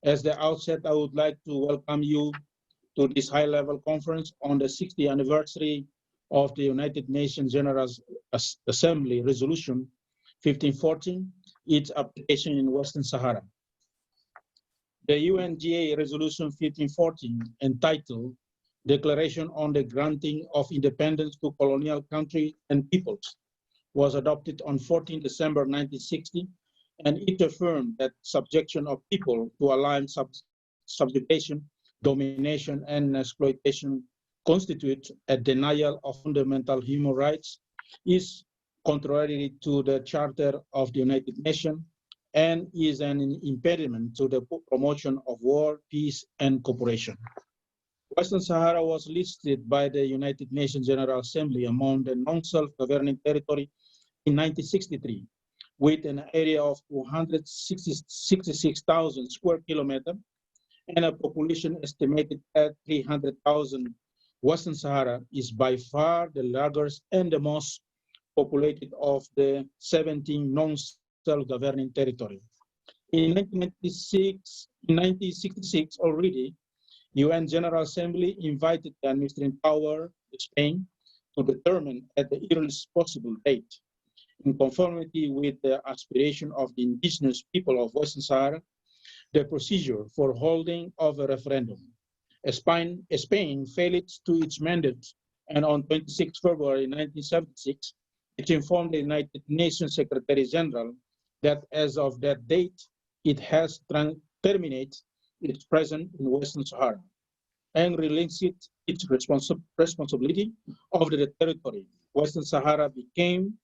As the outset, I would like to welcome you to this high-level conference on the 60th anniversary of the United Nations General Assembly Resolution 1514, its application in Western Sahara. The UNGA Resolution 1514, entitled Declaration on the Granting of Independence to Colonial Countries and Peoples, was adopted on 14 December 1960, and it affirmed that subjection of people to alien subjugation, domination, and exploitation constitute a denial of fundamental human rights, is contrary to the Charter of the United Nations, and is an impediment to the promotion of war, peace, and cooperation. Western Sahara was listed by the United Nations General Assembly among the non-self-governing territory in 1963, with an area of 266,000 square kilometers and a population estimated at 300,000. Western Sahara is by far the largest and the most populated of the 17 non-self-governing territories. In 1966 already, UN General Assembly invited the administrative power, Spain, to determine at the earliest possible date, in conformity with the aspiration of the indigenous people of Western Sahara, the procedure for holding of a referendum. Spain failed to its mandate, and on 26 February 1976, it informed the United Nations Secretary General that as of that date, it has terminated its presence in Western Sahara and relinquished its responsibility of the territory. Western Sahara became,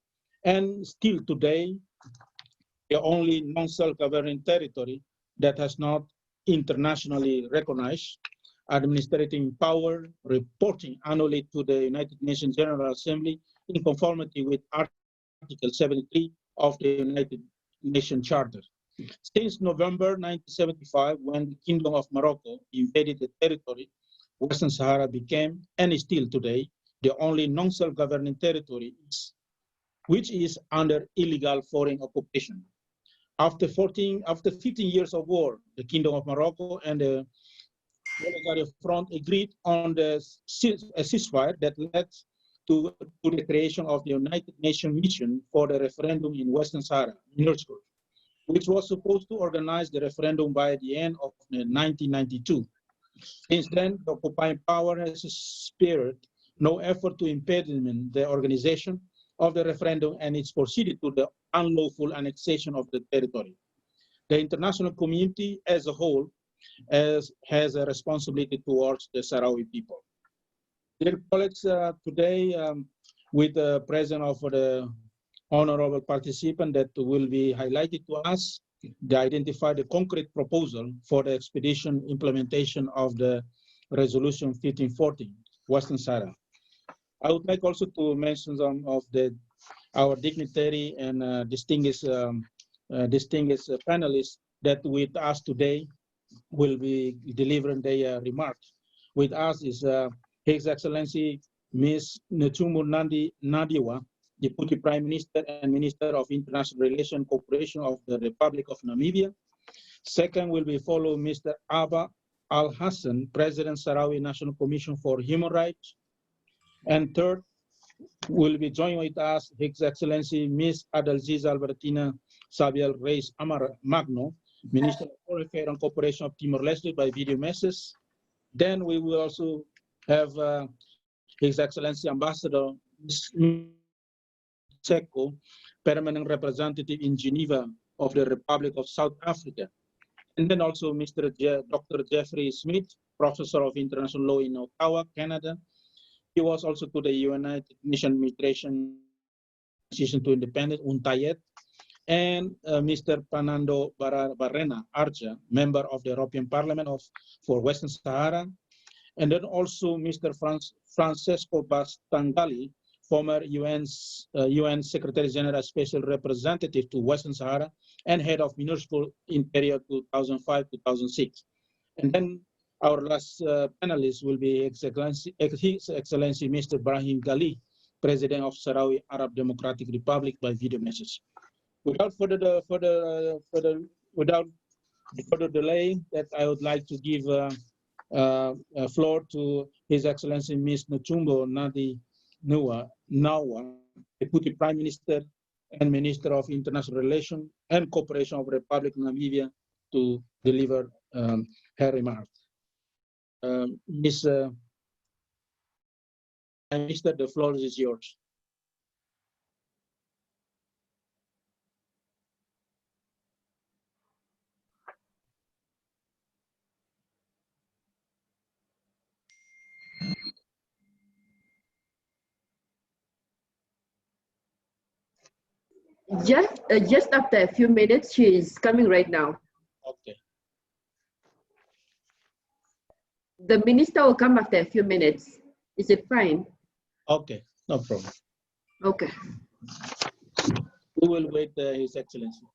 and still today, the only non-self-governing territory that has not internationally recognized administrative power, reporting annually to the United Nations General Assembly in conformity with Article 73 of the United Nations Charter. Since November 1975, when the Kingdom of Morocco invaded the territory, Western Sahara became, and is still today, the only non-self-governing territory which is under illegal foreign occupation. After 15 years of war, the Kingdom of Morocco and the Polisario Front agreed on a ceasefire that led to the creation of the United Nations Mission for the referendum in Western Sahara, UNESCO, which was supposed to organize the referendum by the end of 1992. Since then, the occupying power has spared no effort to impediment the organization of the referendum, and it's proceeded to the unlawful annexation of the territory. The international community as a whole has a responsibility towards the Sahrawi people. Dear colleagues, today with the presence of the honorable participant that will be highlighted to us, they identify the concrete proposal for the expedition implementation of the Resolution 1514, Western Sahara. I would like also to mention some of our dignitary and distinguished panelists that with us today will be delivering their remarks. With us is His Excellency Ms. Netumbo Nandi-Ndaitwah, Deputy Prime Minister and Minister of International Relations and Cooperation of the Republic of Namibia. Second will be follow Mr. Aba Al-Hassan, President Sahrawi National Commission for Human Rights. And third will be joined with us His Excellency Ms. Adalziza Albertina Sabiel Reis Amar Magno, Minister of Foreign Affairs and Cooperation of Timor-Leste by video message. Then we will also have His Excellency Ambassador Seko, Permanent Representative in Geneva of the Republic of South Africa. And then also Dr. Jeffrey Smith, Professor of International Law in Ottawa, Canada. He was also to the United Nations Administration to Independence, UNTAYED, and Mr. Fernando Barrena Arja, member of the European Parliament for Western Sahara, and then also Mr. Francesco Bastangali, former UN Secretary General Special Representative to Western Sahara and head of MINUSCO in period 2005-2006. And then our last panelist will be His Excellency Mr. Brahim Ghali, President of Sahrawi Arab Democratic Republic by video message. Without Before the delay, that I would like to give floor to His Excellency Ms. Nchumbo Nadi Nawa, Deputy Prime Minister and Minister of International Relations and Cooperation of Republic of Namibia, to deliver her remarks. Ms. Prime Minister, the floor is yours. Just after a few minutes, she is coming right now. Okay. The minister will come after a few minutes. Is it fine? Okay, no problem. Okay. We will wait, His Excellency.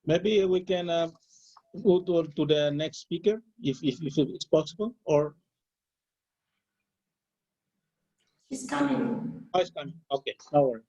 Maybe we can go to the next speaker, if it's possible, or? She's coming. Oh, it's coming. Okay, no worries.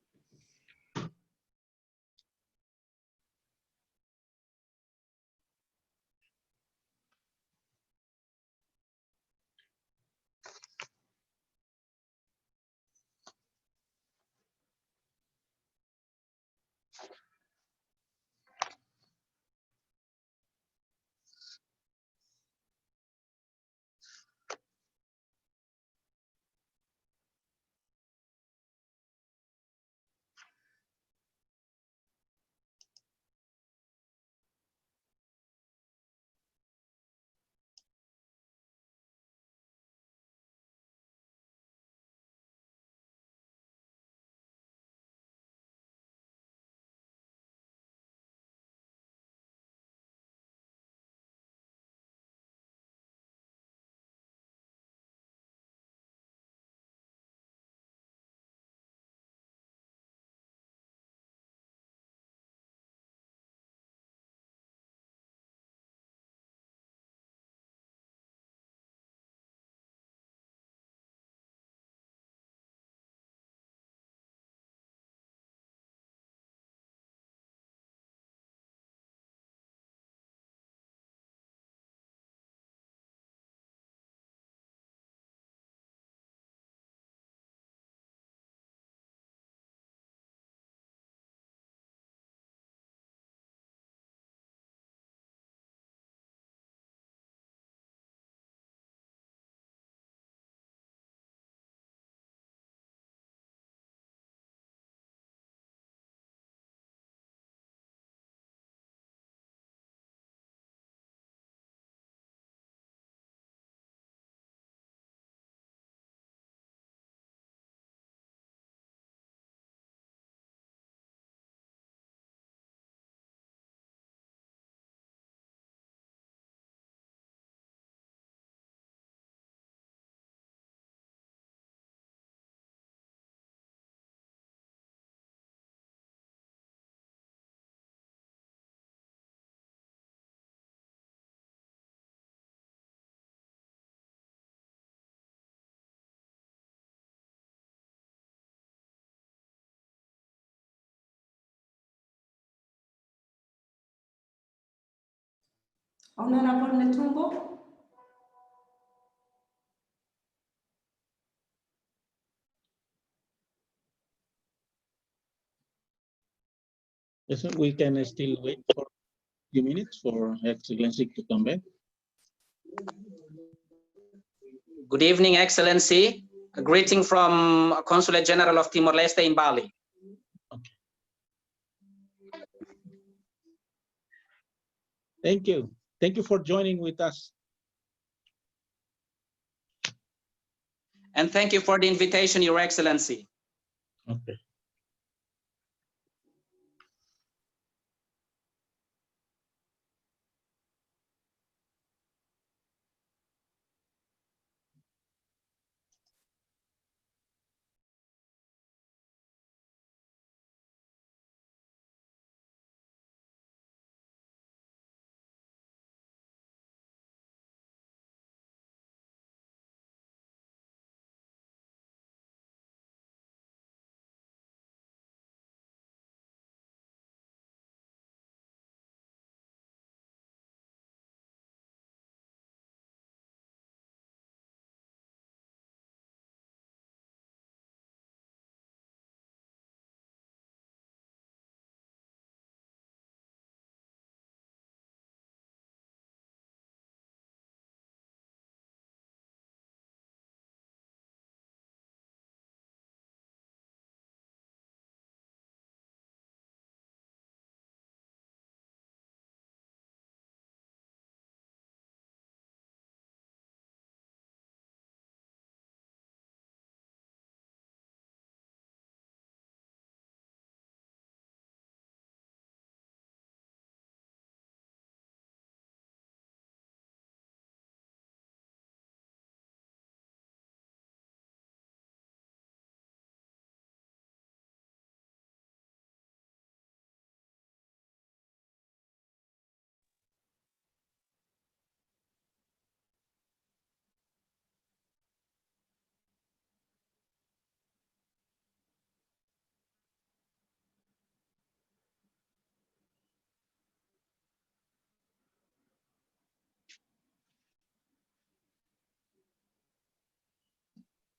Honorable Netumbo. Yes, we can still wait for a few minutes for Her Excellency to come back. Good evening, Excellency. A greeting from Consulate General of Timor-Leste in Bali. Okay. Thank you. Thank you for joining with us. And thank you for the invitation, Your Excellency. Okay.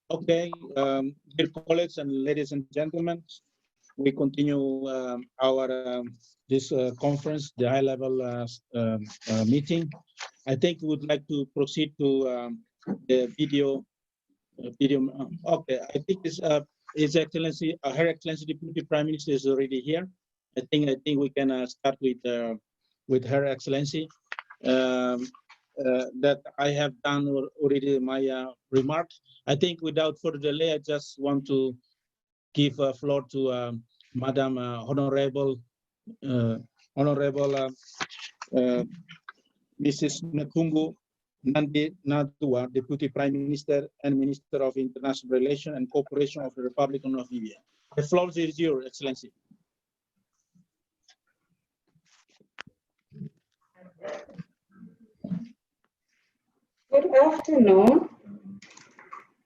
Okay, dear colleagues and ladies and gentlemen, we continue our this conference, the high-level meeting. I think we would like to proceed to the video. Okay, I think this His Excellency, Her Excellency Deputy Prime Minister is already here. I think we can start with Her Excellency. That I have done already my remarks. I think without further delay, I just want to give a floor to Madam Honorable Mrs. Netumbo Nandi-Ndaitwah, Deputy Prime Minister and Minister of International Relations and Cooperation of the Republic of Namibia. The floor is yours, Excellency. Good afternoon.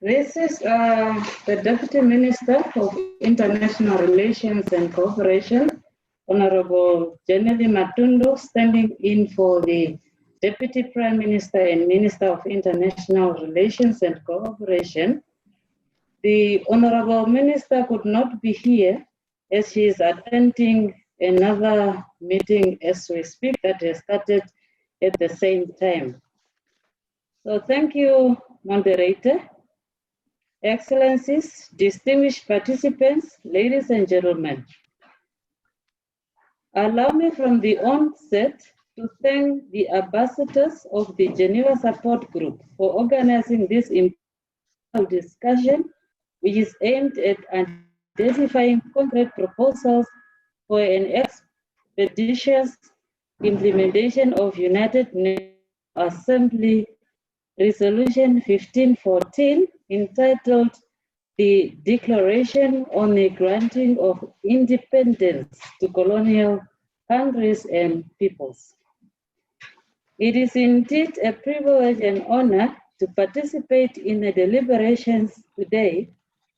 This is the Deputy Minister of International Relations and Cooperation, Honorable Janelle Matundo, standing in for the Deputy Prime Minister and Minister of International Relations and Cooperation. The Honorable Minister could not be here as she is attending another meeting as we speak that has started at the same time. So thank you, moderator. Excellencies, distinguished participants, ladies and gentlemen. Allow me from the onset to thank the ambassadors of the Geneva Support Group for organizing this important discussion, which is aimed at identifying concrete proposals for an expeditious implementation of United Nations Assembly Resolution 1514, entitled the Declaration on the Granting of Independence to Colonial Countries and Peoples. It is indeed a privilege and honor to participate in the deliberations today,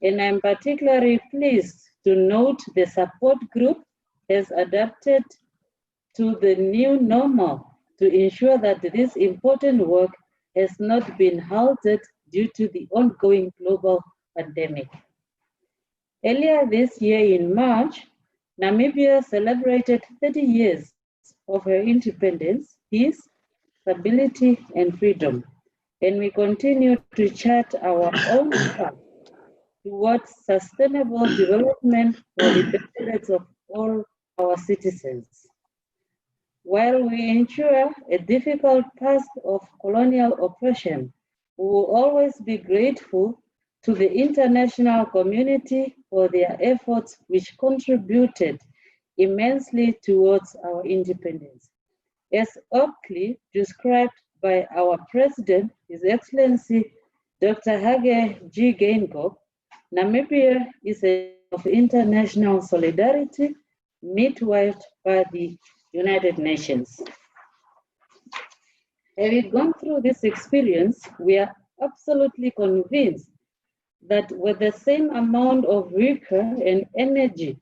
and I'm particularly pleased to note the support group has adapted to the new normal to ensure that this important work has not been halted due to the ongoing global pandemic. Earlier this year in March, Namibia celebrated 30 years of her independence, peace, stability, and freedom. And we continue to chart our own path towards sustainable development for the benefit of all our citizens. While we ensure a difficult past of colonial oppression, we will always be grateful to the international community for their efforts, which contributed immensely towards our independence. As aptly described by our President, His Excellency Dr. Hage G. Geingob, Namibia is a of international solidarity midwifed by the United Nations. Having gone through this experience, we are absolutely convinced that with the same amount of rigor and energy,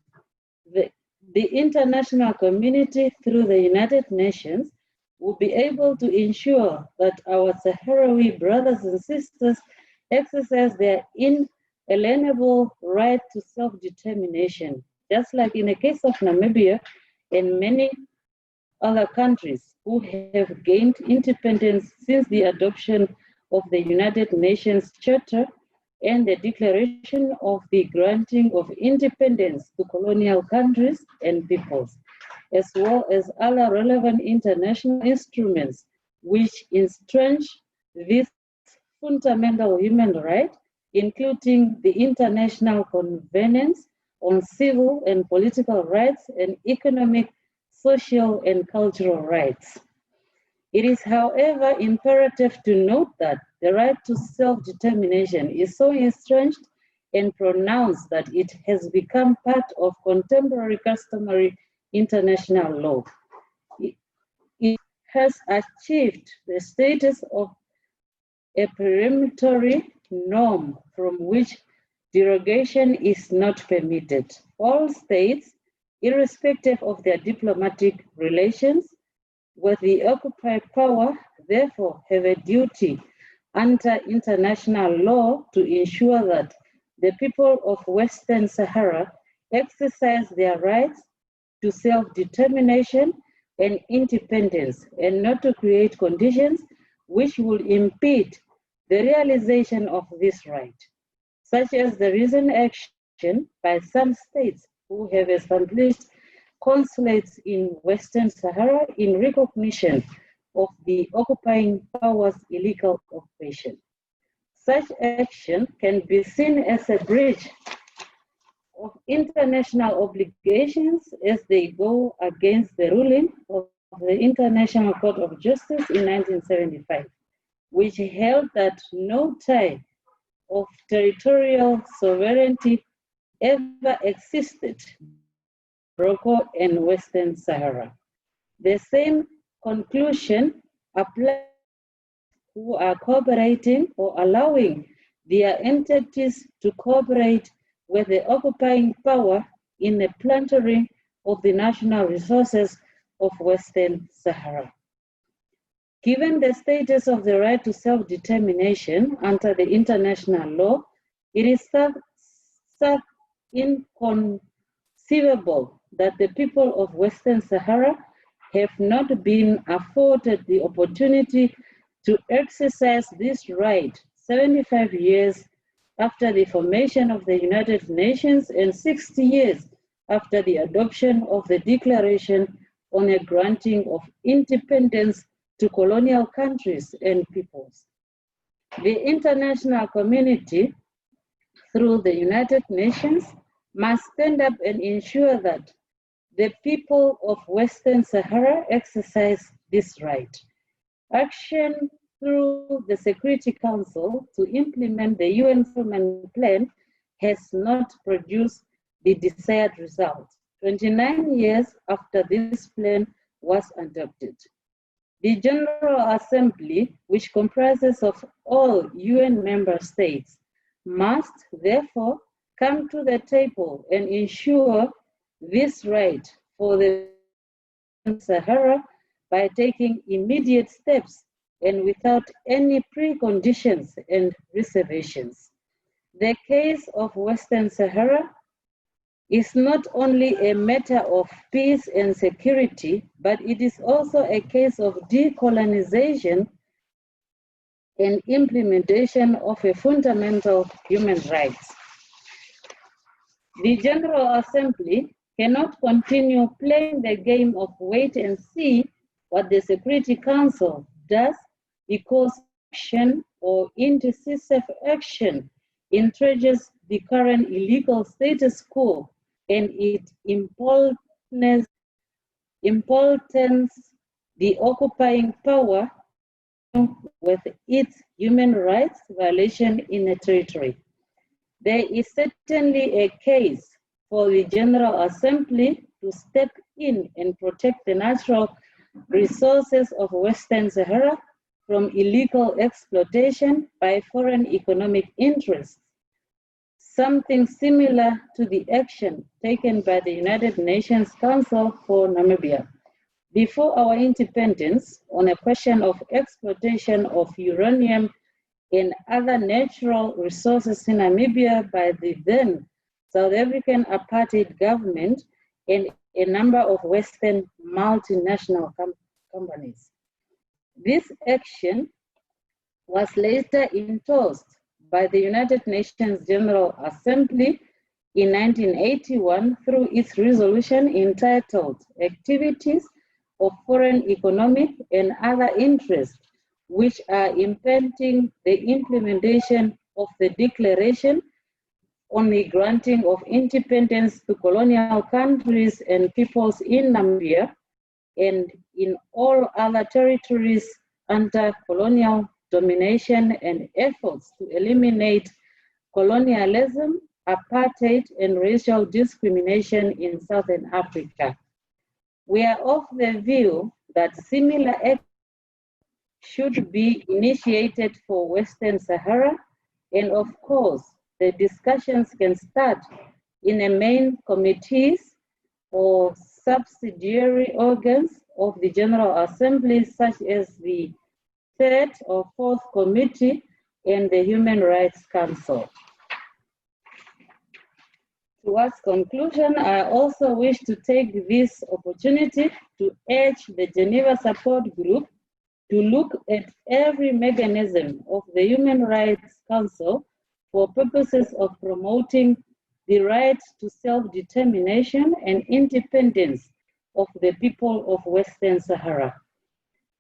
the international community through the United Nations will be able to ensure that our Sahrawi brothers and sisters exercise their inalienable right to self-determination, just like in the case of Namibia and many other countries who have gained independence since the adoption of the United Nations Charter and the declaration of the granting of independence to colonial countries and peoples, as well as other relevant international instruments which entrench this fundamental human right, including the International Conventions on Civil and Political Rights and Economic, Social, and Cultural Rights. It is, however, imperative to note that the right to self-determination is so entrenched and pronounced that it has become part of contemporary customary international law. It has achieved the status of a peremptory norm from which derogation is not permitted. All states, irrespective of their diplomatic relations with the occupied power, therefore have a duty under international law to ensure that the people of Western Sahara exercise their rights to self-determination and independence, and not to create conditions which will impede the realization of this right, such as the recent action by some states who have established consulates in Western Sahara in recognition of the occupying power's illegal occupation. Such action can be seen as a breach of international obligations as they go against the ruling of the International Court of Justice in 1975, which held that no tie of territorial sovereignty ever existed in Morocco and Western Sahara. The same conclusion applies who are cooperating or allowing their entities to cooperate with the occupying power in the plundering of the national resources of Western Sahara. Given the status of the right to self-determination under the international law, it is inconceivable that the people of Western Sahara have not been afforded the opportunity to exercise this right 75 years after the formation of the United Nations and 60 years after the adoption of the Declaration on a granting of independence to colonial countries and peoples. The international community, through the United Nations, must stand up and ensure that the people of Western Sahara exercise this right. Action through the Security Council to implement the UN settlement plan has not produced the desired result, 29 years after this plan was adopted. The General Assembly, which comprises of all UN member states, must therefore come to the table and ensure this right for the Sahara by taking immediate steps and without any preconditions and reservations. The case of Western Sahara is not only a matter of peace and security, but it is also a case of decolonization and implementation of a fundamental human rights. The General Assembly cannot continue playing the game of wait and see what the Security Council does, because action or indecisive action entrenches the current illegal status quo and it impotence the occupying power with its human rights violation in a territory. There is certainly a case for the General Assembly to step in and protect the natural resources of Western Sahara from illegal exploitation by foreign economic interests, something similar to the action taken by the United Nations Council for Namibia. Before our independence, on a question of exploitation of uranium and other natural resources in Namibia by the then South African apartheid government and a number of Western multinational companies. This action was later endorsed by the United Nations General Assembly in 1981 through its resolution entitled Activities of Foreign Economic and Other Interests, which are impeding the implementation of the Declaration on the granting of independence to colonial countries and peoples in Namibia and in all other territories under colonial domination, and efforts to eliminate colonialism, apartheid, and racial discrimination in Southern Africa. We are of the view that similar actions should be initiated for Western Sahara, and of course, the discussions can start in the main committees or subsidiary organs of the General Assembly, such as the third or fourth committee in the Human Rights Council. Towards conclusion, I also wish to take this opportunity to urge the Geneva Support Group to look at every mechanism of the Human Rights Council for purposes of promoting the right to self-determination and independence of the people of Western Sahara.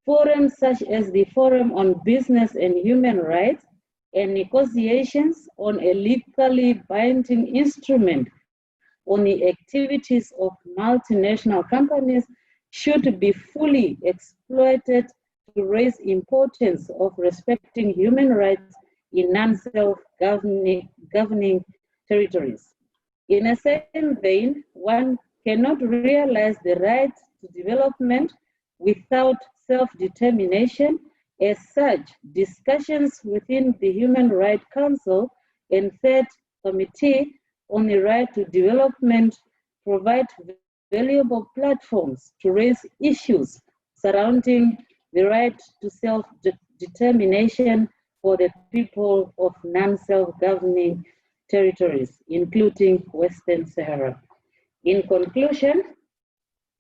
Forums such as the Forum on Business and Human Rights and negotiations on a legally binding instrument on the activities of multinational companies should be fully exploited to raise importance of respecting human rights in non-self-governing territories. In a same vein, one cannot realize the right to development without self-determination. As such, discussions within the Human Rights Council and Third Committee on the Right to Development provide valuable platforms to raise issues surrounding the right to self-determination for the people of non-self-governing territories, including Western Sahara. In conclusion,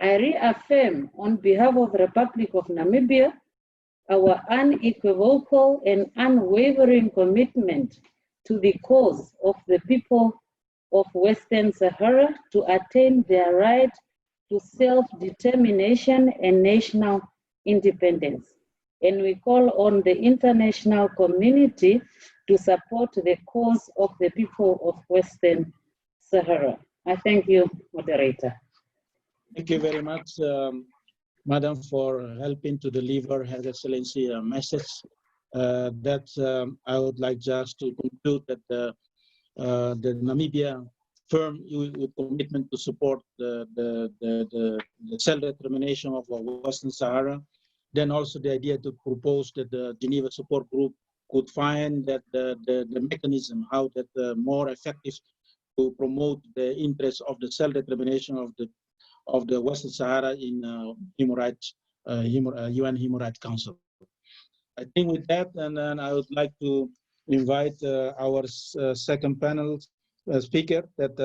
I reaffirm on behalf of the Republic of Namibia our unequivocal and unwavering commitment to the cause of the people of Western Sahara to attain their right to self-determination and national independence. And we call on the international community to support the cause of the people of Western Sahara. I thank you, moderator. Thank you very much, Madam, for helping to deliver Her Excellency a message. I would like just to conclude that the Namibia firm with commitment to support the self-determination of Western Sahara. Then also the idea to propose that the Geneva Support Group could find that the mechanism, how that more effective to promote the interests of the self-determination of the Western Sahara in UN Human Rights Council. I think with that, and then I would like to invite our second panel speaker that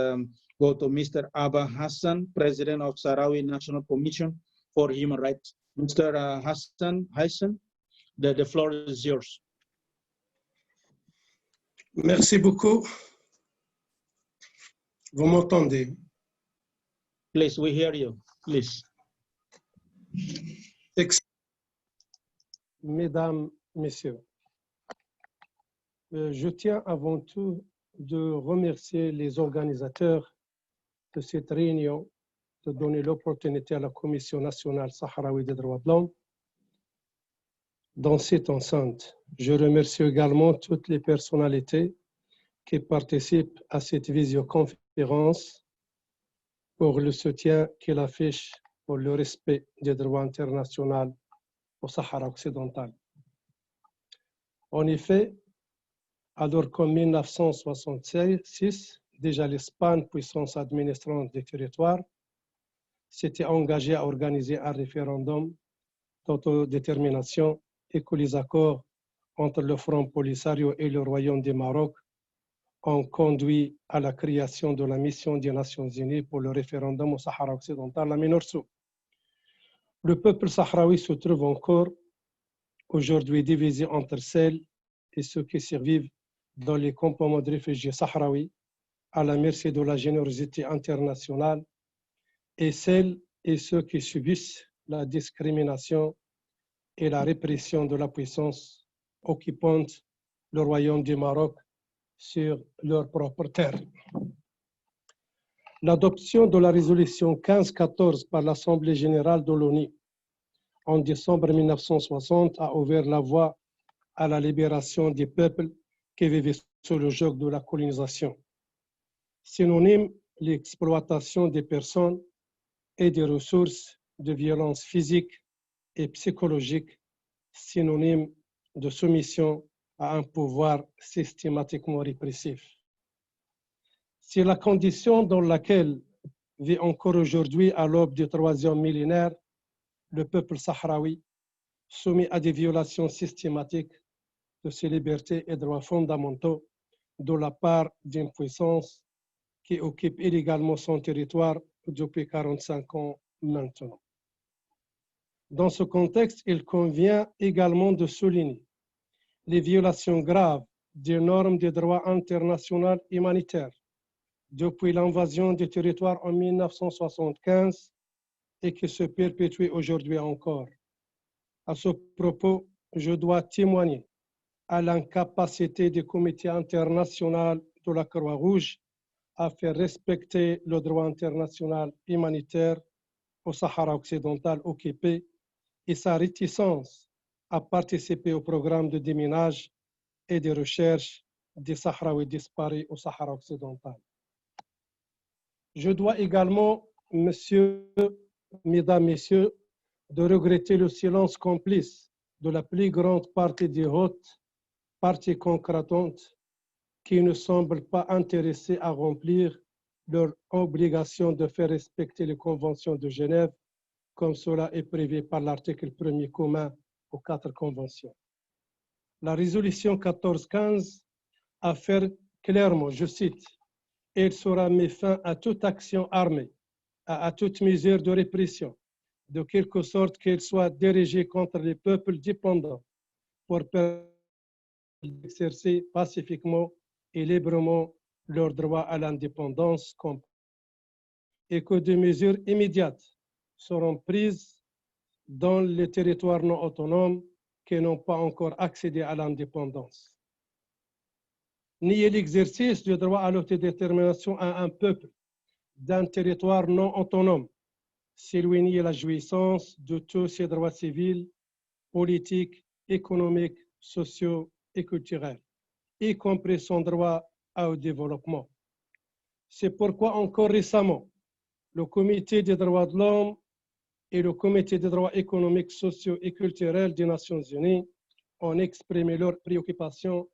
go to Mr. Abba Hassan, President of Sahrawi National Commission for Human Rights. Mr. Hassan, the floor is yours. Merci beaucoup. Vous m'entendez? Please, we hear you, please. Mesdames, Messieurs, je tiens avant tout de remercier les organisateurs de cette réunion de donner l'opportunité à la Commission nationale sahraoui des droits de l'homme dans cette enceinte. Je remercie également toutes les personnalités qui participent à cette visioconférence pour le soutien qu'elle affiche pour le respect des droits internationaux au Sahara occidental. En effet, alors qu'en 1966, déjà l'Espagne, puissance administrante des territoires, s'était engagée à organiser un référendum d'autodétermination et que les accords entre le Front Polisario et le Royaume du Maroc ont conduit à la création de la mission des Nations Unies pour le référendum au Sahara occidental, la MINURSO. Le peuple sahraoui se trouve encore aujourd'hui divisé entre celles et ceux qui survivent dans les campements de réfugiés sahraouis à la merci de la générosité internationale et celles et ceux qui subissent la discrimination et la répression de la puissance occupante, le Royaume du Maroc, sur leur propre terre. L'adoption de la résolution 1514 par l'Assemblée générale de l'ONU en décembre 1960 a ouvert la voie à la libération des peuples qui vivaient sous le joug de la colonisation. Synonyme, l'exploitation des personnes et des ressources de violence physique et psychologique, synonyme de soumission à un pouvoir systématiquement répressif. C'est la condition dans laquelle vit encore aujourd'hui, à l'aube du troisième millénaire, le peuple sahraoui, soumis à des violations systématiques de ses libertés et droits fondamentaux de la part d'une puissance qui occupe illégalement son territoire depuis 45 ans maintenant. Dans ce contexte, il convient également de souligner les violations graves des normes du droit international humanitaire depuis l'invasion du territoire en 1975 et qui se perpétue aujourd'hui encore. À ce propos, je dois témoigner à l'incapacité du Comité international de la Croix-Rouge à faire respecter le droit international humanitaire au Sahara occidental occupé et sa réticence à participer au programme de déminage et de recherche des Sahraouis disparus au Sahara occidental. Je dois également, mesdames, messieurs, de regretter le silence complice de la plus grande partie des hautes parties concurrentes qui ne semblent pas intéressées à remplir leur obligation de faire respecter les conventions de Genève, comme cela est prévu par l'article 1er commun aux 4 conventions. La résolution 1415 affirme clairement, je cite, « Il sera mis fin à toute action armée, à toute mesure de répression, de quelque sorte qu'elle soit dirigée contre les peuples dépendants pour permettre d'exercer pacifiquement et librement leur droit à l'indépendance et que des mesures immédiates seront prises dans les territoires non autonomes qui n'ont pas encore accédé à l'indépendance. Nier l'exercice du droit à l'autodétermination à un peuple d'un territoire non autonome, c'est lui nier la jouissance de tous ses droits civils, politiques, économiques, sociaux et culturels, y compris son droit au développement. C'est pourquoi encore récemment, le Comité des droits de l'homme et le Comité des droits économiques, sociaux et culturels des Nations Unies ont exprimé leurs préoccupations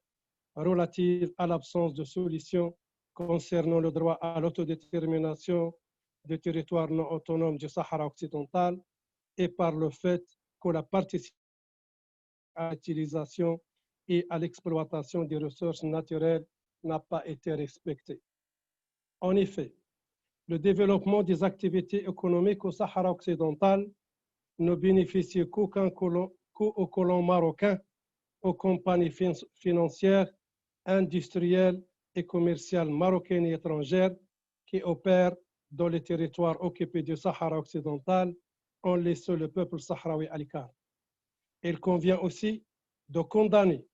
relatives à l'absence de solution concernant le droit à l'autodétermination du territoire non autonome du Sahara occidental et par le fait que la participation à l'utilisation et à l'exploitation des ressources naturelles n'a pas été respectée. En effet, le développement des activités économiques au Sahara occidental ne bénéficie qu'aux colons marocains, aux compagnies financières, industrielles et commerciales marocaines et étrangères qui opèrent dans les territoires occupés du Sahara occidental en laissant le peuple sahraoui à l'écart. Il convient aussi de condamner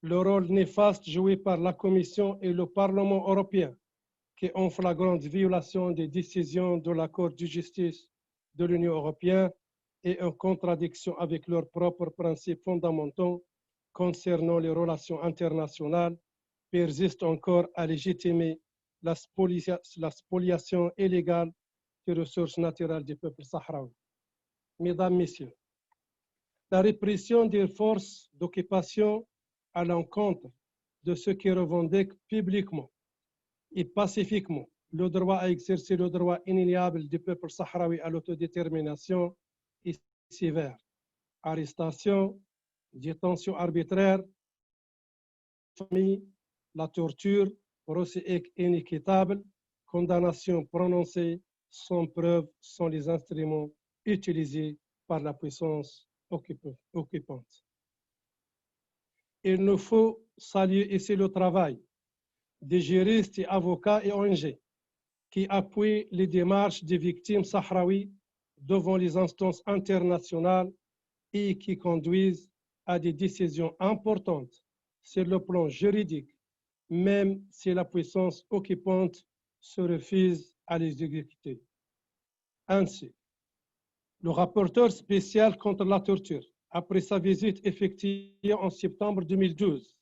le rôle néfaste joué par la Commission et le Parlement européen qui ont flagrante violation des décisions de la Cour de justice de l'Union européenne et en contradiction avec leurs propres principes fondamentaux concernant les relations internationales, persistent encore à légitimer la spoliation illégale des ressources naturelles du peuple sahraoui. Mesdames, Messieurs, la répression des forces d'occupation à l'encontre de ceux qui revendiquent publiquement et pacifiquement le droit à exercer le droit inéliable du peuple sahraoui à l'autodétermination est sévère. Arrestation, détention arbitraire, famille, la torture, procès inéquitable, condamnation prononcée sans preuve, sans les instruments utilisés par la puissance occupante. Il nous faut saluer ici le travail des juristes et avocats et ONG qui appuient les démarches des victimes sahraouis devant les instances internationales et qui conduisent à des décisions importantes sur le plan juridique, même si la puissance occupante se refuse à les exécuter. Ainsi, le rapporteur spécial contre la torture, après sa visite effectuée en septembre 2012,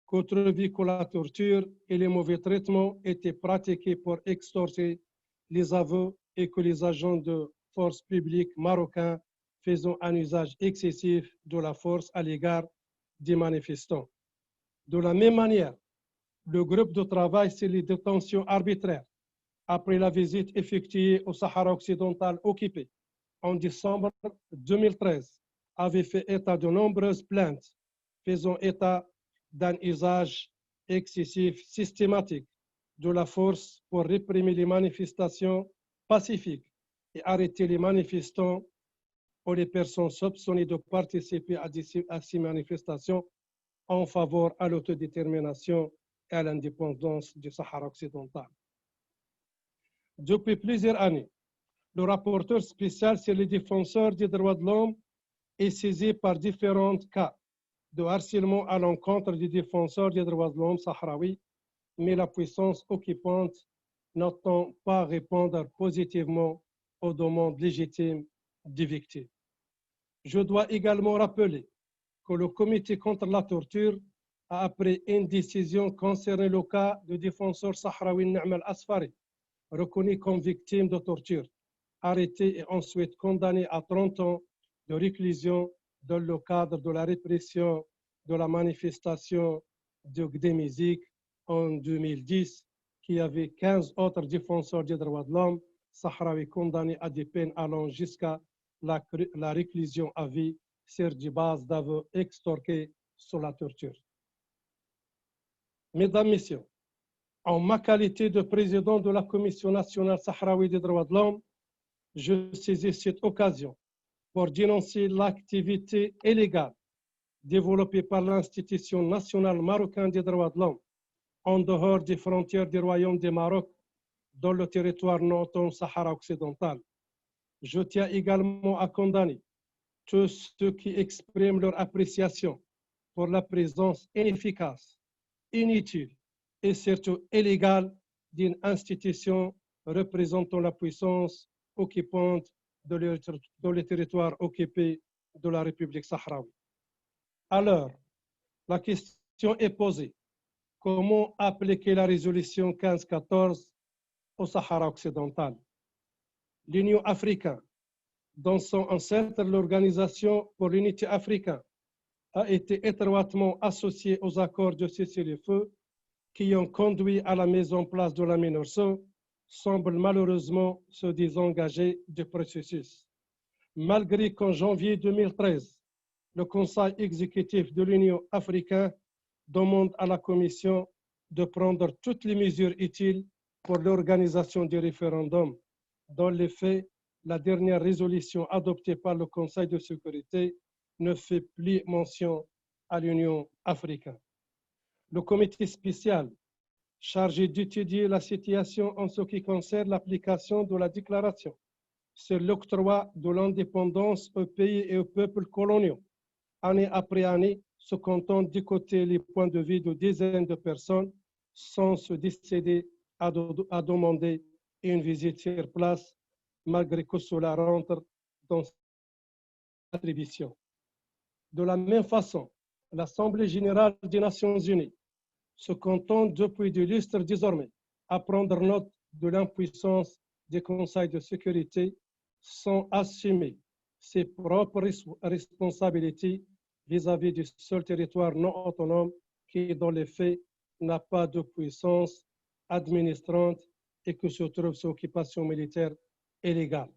contrevit que la torture et les mauvais traitements étaient pratiqués pour extorquer les aveux et que les agents de force publique marocains faisaient un usage excessif de la force à l'égard des manifestants. De la même manière, le groupe de travail sur les détentions arbitraires, après la visite effectuée au Sahara occidental occupé en décembre 2013, avait fait état de nombreuses plaintes faisant état d'un usage excessif systématique de la force pour réprimer les manifestations pacifiques et arrêter les manifestants ou les personnes soupçonnées de participer à ces manifestations en faveur à l'autodétermination et à l'indépendance du Sahara occidental. Depuis plusieurs années, le rapporteur spécial sur les défenseurs des droits de l'homme est saisi par différents cas de harcèlement à l'encontre des défenseurs des droits de l'homme sahraouis, mais la puissance occupante n'entend pas répondre positivement aux demandes légitimes des victimes. Je dois également rappeler que le comité contre la torture a pris une décision concernant le cas du défenseur sahraoui Naam al-Asfari, reconnu comme victime de torture, arrêté et ensuite condamné à 30 ans de réclusion dans le cadre de la répression de la manifestation de Gdémizik en 2010, qui avait 15 autres défenseurs des droits de l'homme sahraouis condamnés à des peines allant jusqu'à la réclusion à vie sur des bases d'aveux extorqués sous la torture. Mesdames, Messieurs, en ma qualité de président de la Commission nationale sahraoui des droits de l'homme, je saisis cette occasion pour dénoncer l'activité illégale développée par l'Institution nationale marocaine des droits de l'homme en dehors des frontières du Royaume du Maroc dans le territoire non Sahara occidental. Je tiens également à condamner tous ceux qui expriment leur appréciation pour la présence inefficace, inutile et surtout illégale d'une institution représentant la puissance occupante de le territoire occupé de la République sahraoui. Alors, la question est posée. Comment appliquer la résolution 1514 au Sahara occidental? L'Union africaine, dans son ancêtre l'Organisation pour l'unité africaine, a été étroitement associée aux accords de cessez-le-feu qui ont conduit à la mise en place de la MINURSO, semble malheureusement se désengager du processus. Malgré qu'en janvier 2013, le Conseil exécutif de l'Union africaine demande à la Commission de prendre toutes les mesures utiles pour l'organisation du référendum. Dans les faits, la dernière résolution adoptée par le Conseil de sécurité ne fait plus mention à l'Union africaine. Le comité spécial chargé d'étudier la situation en ce qui concerne l'application de la déclaration sur l'octroi de l'indépendance aux pays et aux peuples coloniaux, année après année, se contente d'écouter les points de vue de dizaines de personnes sans se décider à demander une visite sur place, malgré que cela rentre dans l'attribution. De la même façon, l'Assemblée générale des Nations unies se contente depuis des lustres désormais à prendre note de l'impuissance des conseils de sécurité sans assumer ses propres responsabilités vis-à-vis du seul territoire non autonome qui, dans les faits, n'a pas de puissance administrante et que se trouve sous occupation militaire illégale.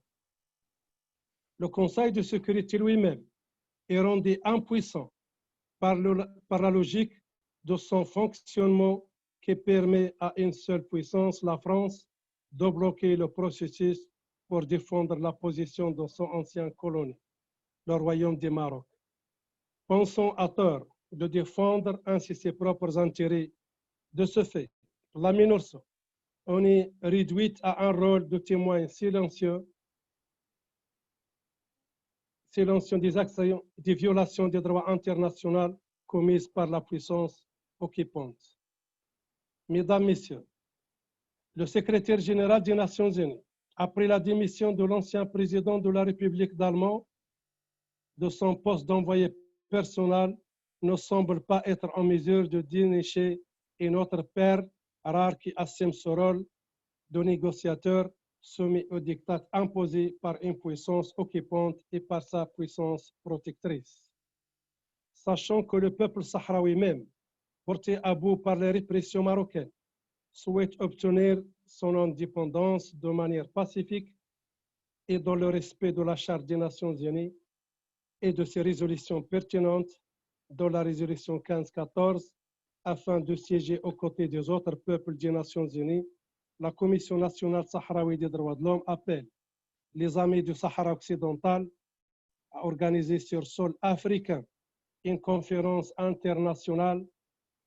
Le Conseil de sécurité lui-même est rendu impuissant par la logique de son fonctionnement qui permet à une seule puissance, la France, de bloquer le processus pour défendre la position de son ancienne colonie, le Royaume du Maroc. Pensant à tort de défendre ainsi ses propres intérêts. De ce fait, la MINURSO en est réduite à un rôle de témoin silencieux des actions, des violations des droits internationaux commises par la puissance occupante. Mesdames, Messieurs, le secrétaire général des Nations Unies, après la démission de l'ancien président de la République d'Allemagne de son poste d'envoyé personnel, ne semble pas être en mesure de dénicher une autre paire rare qui assume ce rôle de négociateur soumis au diktat imposé par une puissance occupante et par sa puissance protectrice. Sachant que le peuple sahraoui même, porté à bout par les répressions marocaines, souhaite obtenir son indépendance de manière pacifique, et dans le respect de la Charte des Nations Unies et de ses résolutions pertinentes, dans la résolution 1514, afin de siéger aux côtés des autres peuples des Nations Unies, la Commission nationale sahraoui des droits de l'homme appelle les amis du Sahara occidental à organiser sur sol africain une conférence internationale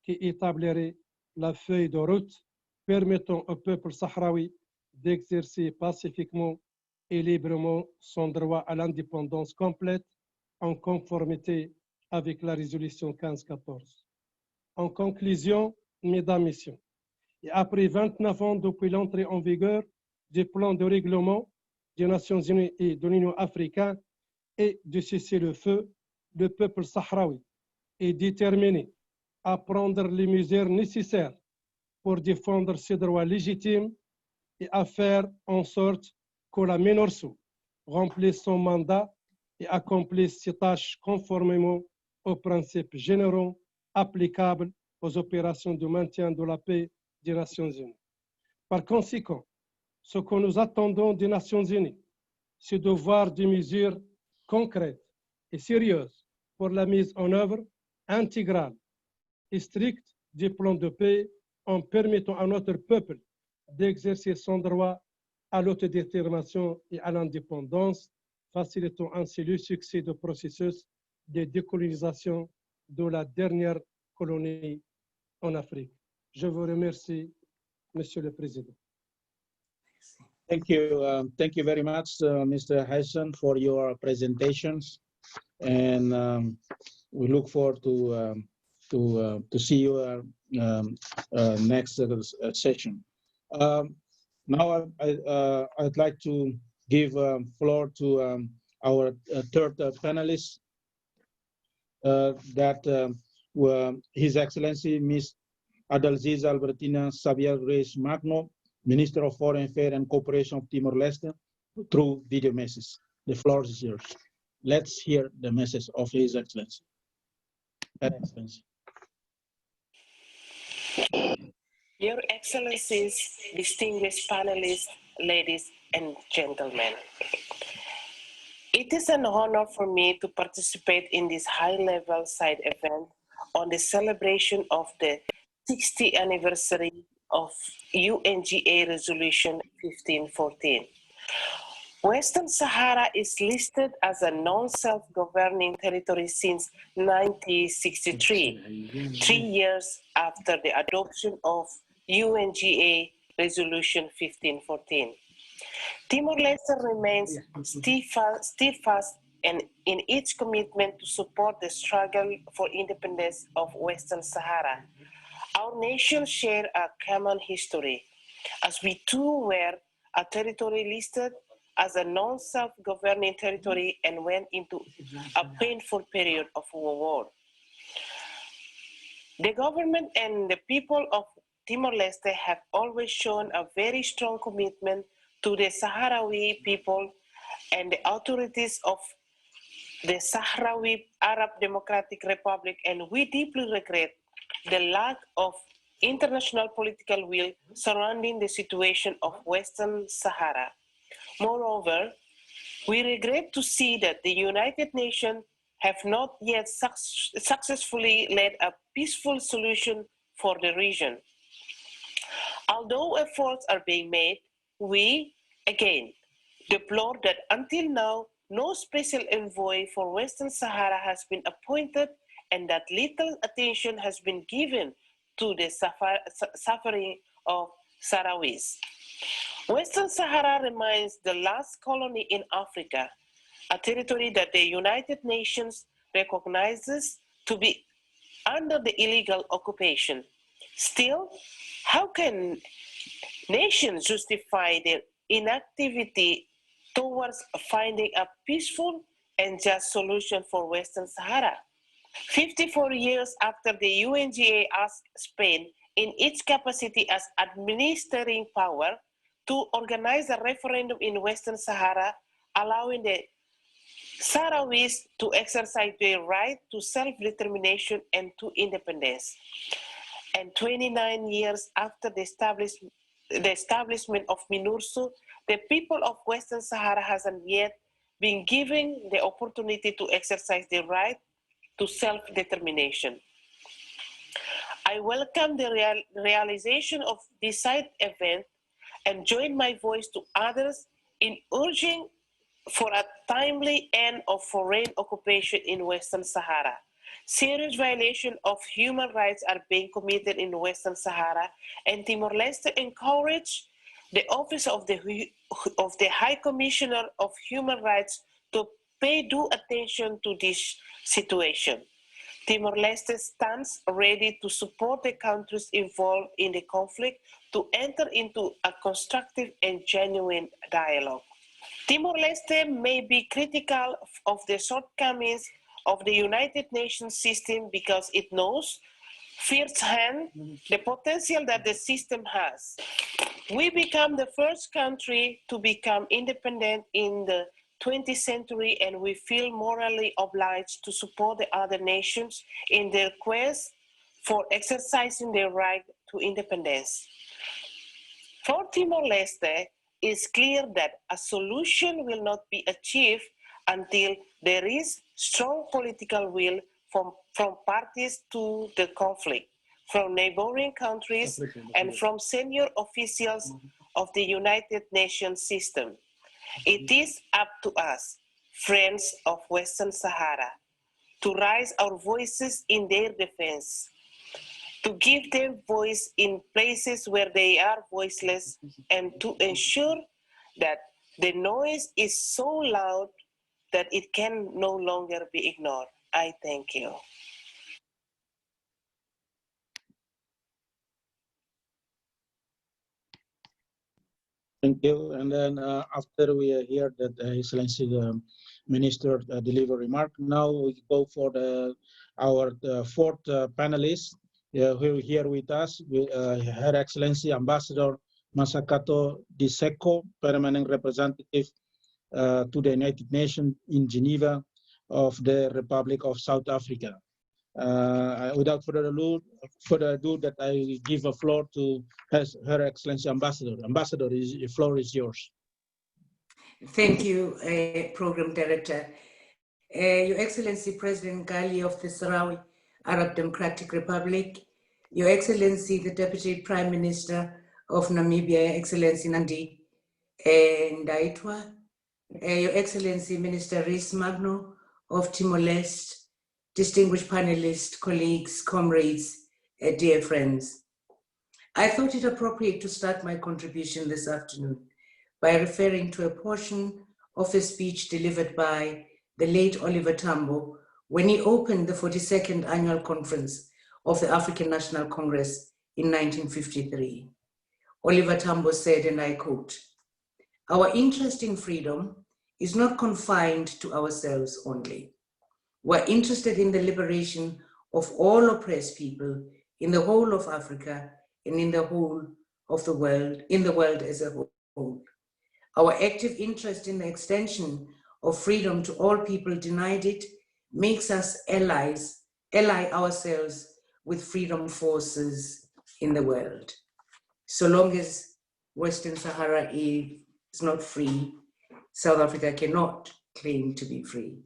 qui établirait la feuille de route permettant au peuple sahraoui d'exercer pacifiquement et librement son droit à l'indépendance complète en conformité avec la résolution 1514. En conclusion, mesdames, messieurs, et après 29 ans depuis l'entrée en vigueur du plan de règlement des Nations Unies et de l'Union africaine et de cesser le feu, le peuple sahraoui est déterminé à prendre les mesures nécessaires pour défendre ses droits légitimes et à faire en sorte que la MINURSO remplisse son mandat et accomplisse ses tâches conformément aux principes généraux applicables aux opérations de maintien de la paix des Nations Unies. Par conséquent, ce que nous attendons des Nations Unies, c'est de voir des mesures concrètes et sérieuses pour la mise en œuvre intégrale et stricte du plan de paix en permettant à notre peuple d'exercer son droit à l'autodétermination et à l'indépendance, facilitant ainsi le succès du processus de décolonisation de la dernière colonie en Afrique. Je vous remercie, Monsieur le Président. Thank you very much, Mr. Hassan, for your presentations, and we look forward to see you next session. Now I'd like to give floor to our third panelist, His Excellency Ms. Adalziza Albertina Xavier Reyes Magno, Minister of Foreign Affairs and Cooperation of Timor-Leste, through video message. The floor is yours. Let's hear the message of His Excellency. Your Excellencies, distinguished panelists, ladies and gentlemen. It is an honor for me to participate in this high-level side event on the celebration of the 60th anniversary of UNGA Resolution 1514. Western Sahara is listed as a non-self-governing territory since 1963, 3 years after the adoption of UNGA Resolution 1514. Timor-Leste remains steadfast and in its commitment to support the struggle for independence of Western Sahara. Our nations share a common history, as we too were a territory listed as a non-self-governing territory and went into a painful period of war. The government and the people of Timor-Leste have always shown a very strong commitment to the Sahrawi people and the authorities of the Sahrawi Arab Democratic Republic, and we deeply regret the lack of international political will surrounding the situation of Western Sahara. Moreover, we regret to see that the United Nations have not yet successfully led a peaceful solution for the region. Although efforts are being made, we, again, deplore that until now, no special envoy for Western Sahara has been appointed and that little attention has been given to the suffering of Sahrawis. Western Sahara remains the last colony in Africa, a territory that the United Nations recognizes to be under the illegal occupation. Still, how can nations justify their inactivity towards finding a peaceful and just solution for Western Sahara? 54 years after the UNGA asked Spain in its capacity as administering power to organize a referendum in Western Sahara, allowing the Sahrawis to exercise their right to self-determination and to independence. And 29 years after the establishment of MINURSO, the people of Western Sahara hasn't yet been given the opportunity to exercise their right to self-determination. I welcome the realization of this side event and join my voice to others in urging for a timely end of foreign occupation in Western Sahara. Serious violations of human rights are being committed in Western Sahara, and Timor-Leste encourage the Office of the High Commissioner of Human Rights to pay due attention to this situation. Timor-Leste stands ready to support the countries involved in the conflict to enter into a constructive and genuine dialogue. Timor-Leste may be critical of the shortcomings of the United Nations system because it knows firsthand the potential that the system has. We become the first country to become independent in the 20th century, and we feel morally obliged to support the other nations in their quest for exercising their right to independence. For Timor-Leste, it's clear that a solution will not be achieved until there is strong political will from parties to the conflict, from neighboring countries, and from senior officials of the United Nations system. It is up to us, friends of Western Sahara, to raise our voices in their defense, to give them voice in places where they are voiceless, and to ensure that the noise is so loud that it can no longer be ignored. I thank you. Thank you. And then after we hear that Excellency the Minister deliver remark, now we go for our fourth panelist who here with us, Her Excellency Ambassador Masakato Diseko, Permanent Representative to the United Nations in Geneva of the Republic of South Africa. Without further ado, that I give the floor to Her Excellency Ambassador. Ambassador, the floor is yours. Thank you, Program Director. Your Excellency President Ghali of the Sahrawi Arab Democratic Republic, Your Excellency the Deputy Prime Minister of Namibia, Excellency Nandi Ndaitwah, Your Excellency Minister Rhys Magno of Timor-Leste, distinguished panelists, colleagues, comrades, dear friends. I thought it appropriate to start my contribution this afternoon by referring to a portion of a speech delivered by the late Oliver Tambo when he opened the 42nd Annual Conference of the African National Congress in 1953. Oliver Tambo said, and I quote, "Our interest in freedom is not confined to ourselves only. We're interested in the liberation of all oppressed people in the whole of Africa and in the whole of the world, in the world as a whole. Our active interest in the extension of freedom to all people denied it makes us ally ourselves with freedom forces in the world. So long as Western Sahara is not free, South Africa cannot claim to be free."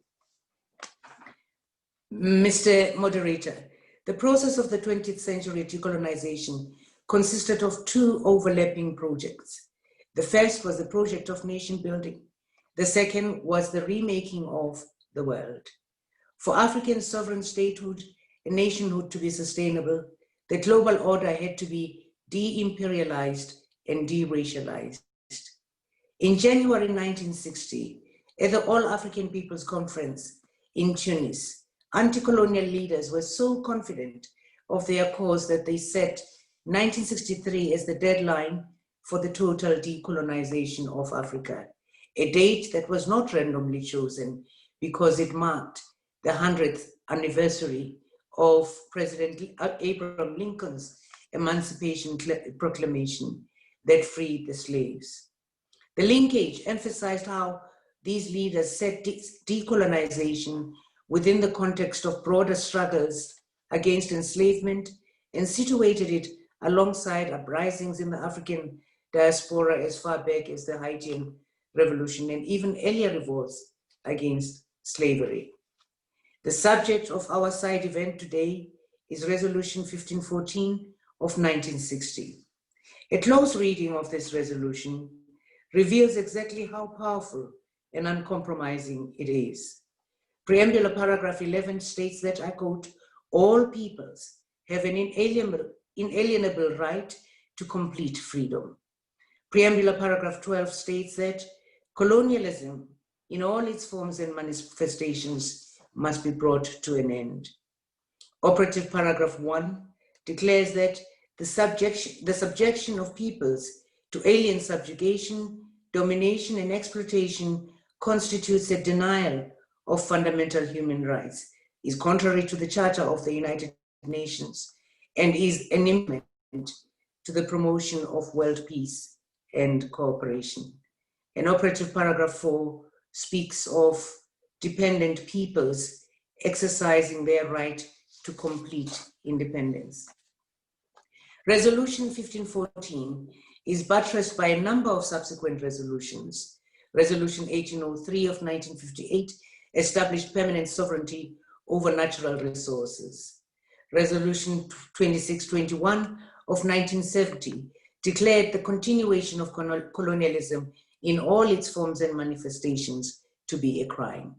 Mr. Moderator, the process of the 20th century decolonization consisted of two overlapping projects. The first was the project of nation building. The second was the remaking of the world. For African sovereign statehood and nationhood to be sustainable, the global order had to be de-imperialized and de-racialized. In January 1960, at the All-African People's Conference in Tunis, anti-colonial leaders were so confident of their cause that they set 1963 as the deadline for the total decolonization of Africa, a date that was not randomly chosen because it marked the 100th anniversary of President Abraham Lincoln's Emancipation Proclamation that freed the slaves. The linkage emphasized how these leaders set decolonization within the context of broader struggles against enslavement and situated it alongside uprisings in the African diaspora as far back as the Haitian Revolution and even earlier revolts against slavery. The subject of our side event today is Resolution 1514 of 1960. A close reading of this resolution reveals exactly how powerful and uncompromising it is. Preambular paragraph 11 states that, I quote, all peoples have an inalienable right to complete freedom. Preambular paragraph 12 states that colonialism in all its forms and manifestations must be brought to an end. Operative paragraph 1 declares that the subjection of peoples to alien subjugation, domination, and exploitation constitutes a denial of fundamental human rights, is contrary to the Charter of the United Nations, and is an impediment to the promotion of world peace and cooperation. And operative paragraph 4 speaks of dependent peoples exercising their right to complete independence. Resolution 1514 is buttressed by a number of subsequent resolutions. Resolution 1803 of 1958 established permanent sovereignty over natural resources. Resolution 2621 of 1970 declared the continuation of colonialism in all its forms and manifestations to be a crime.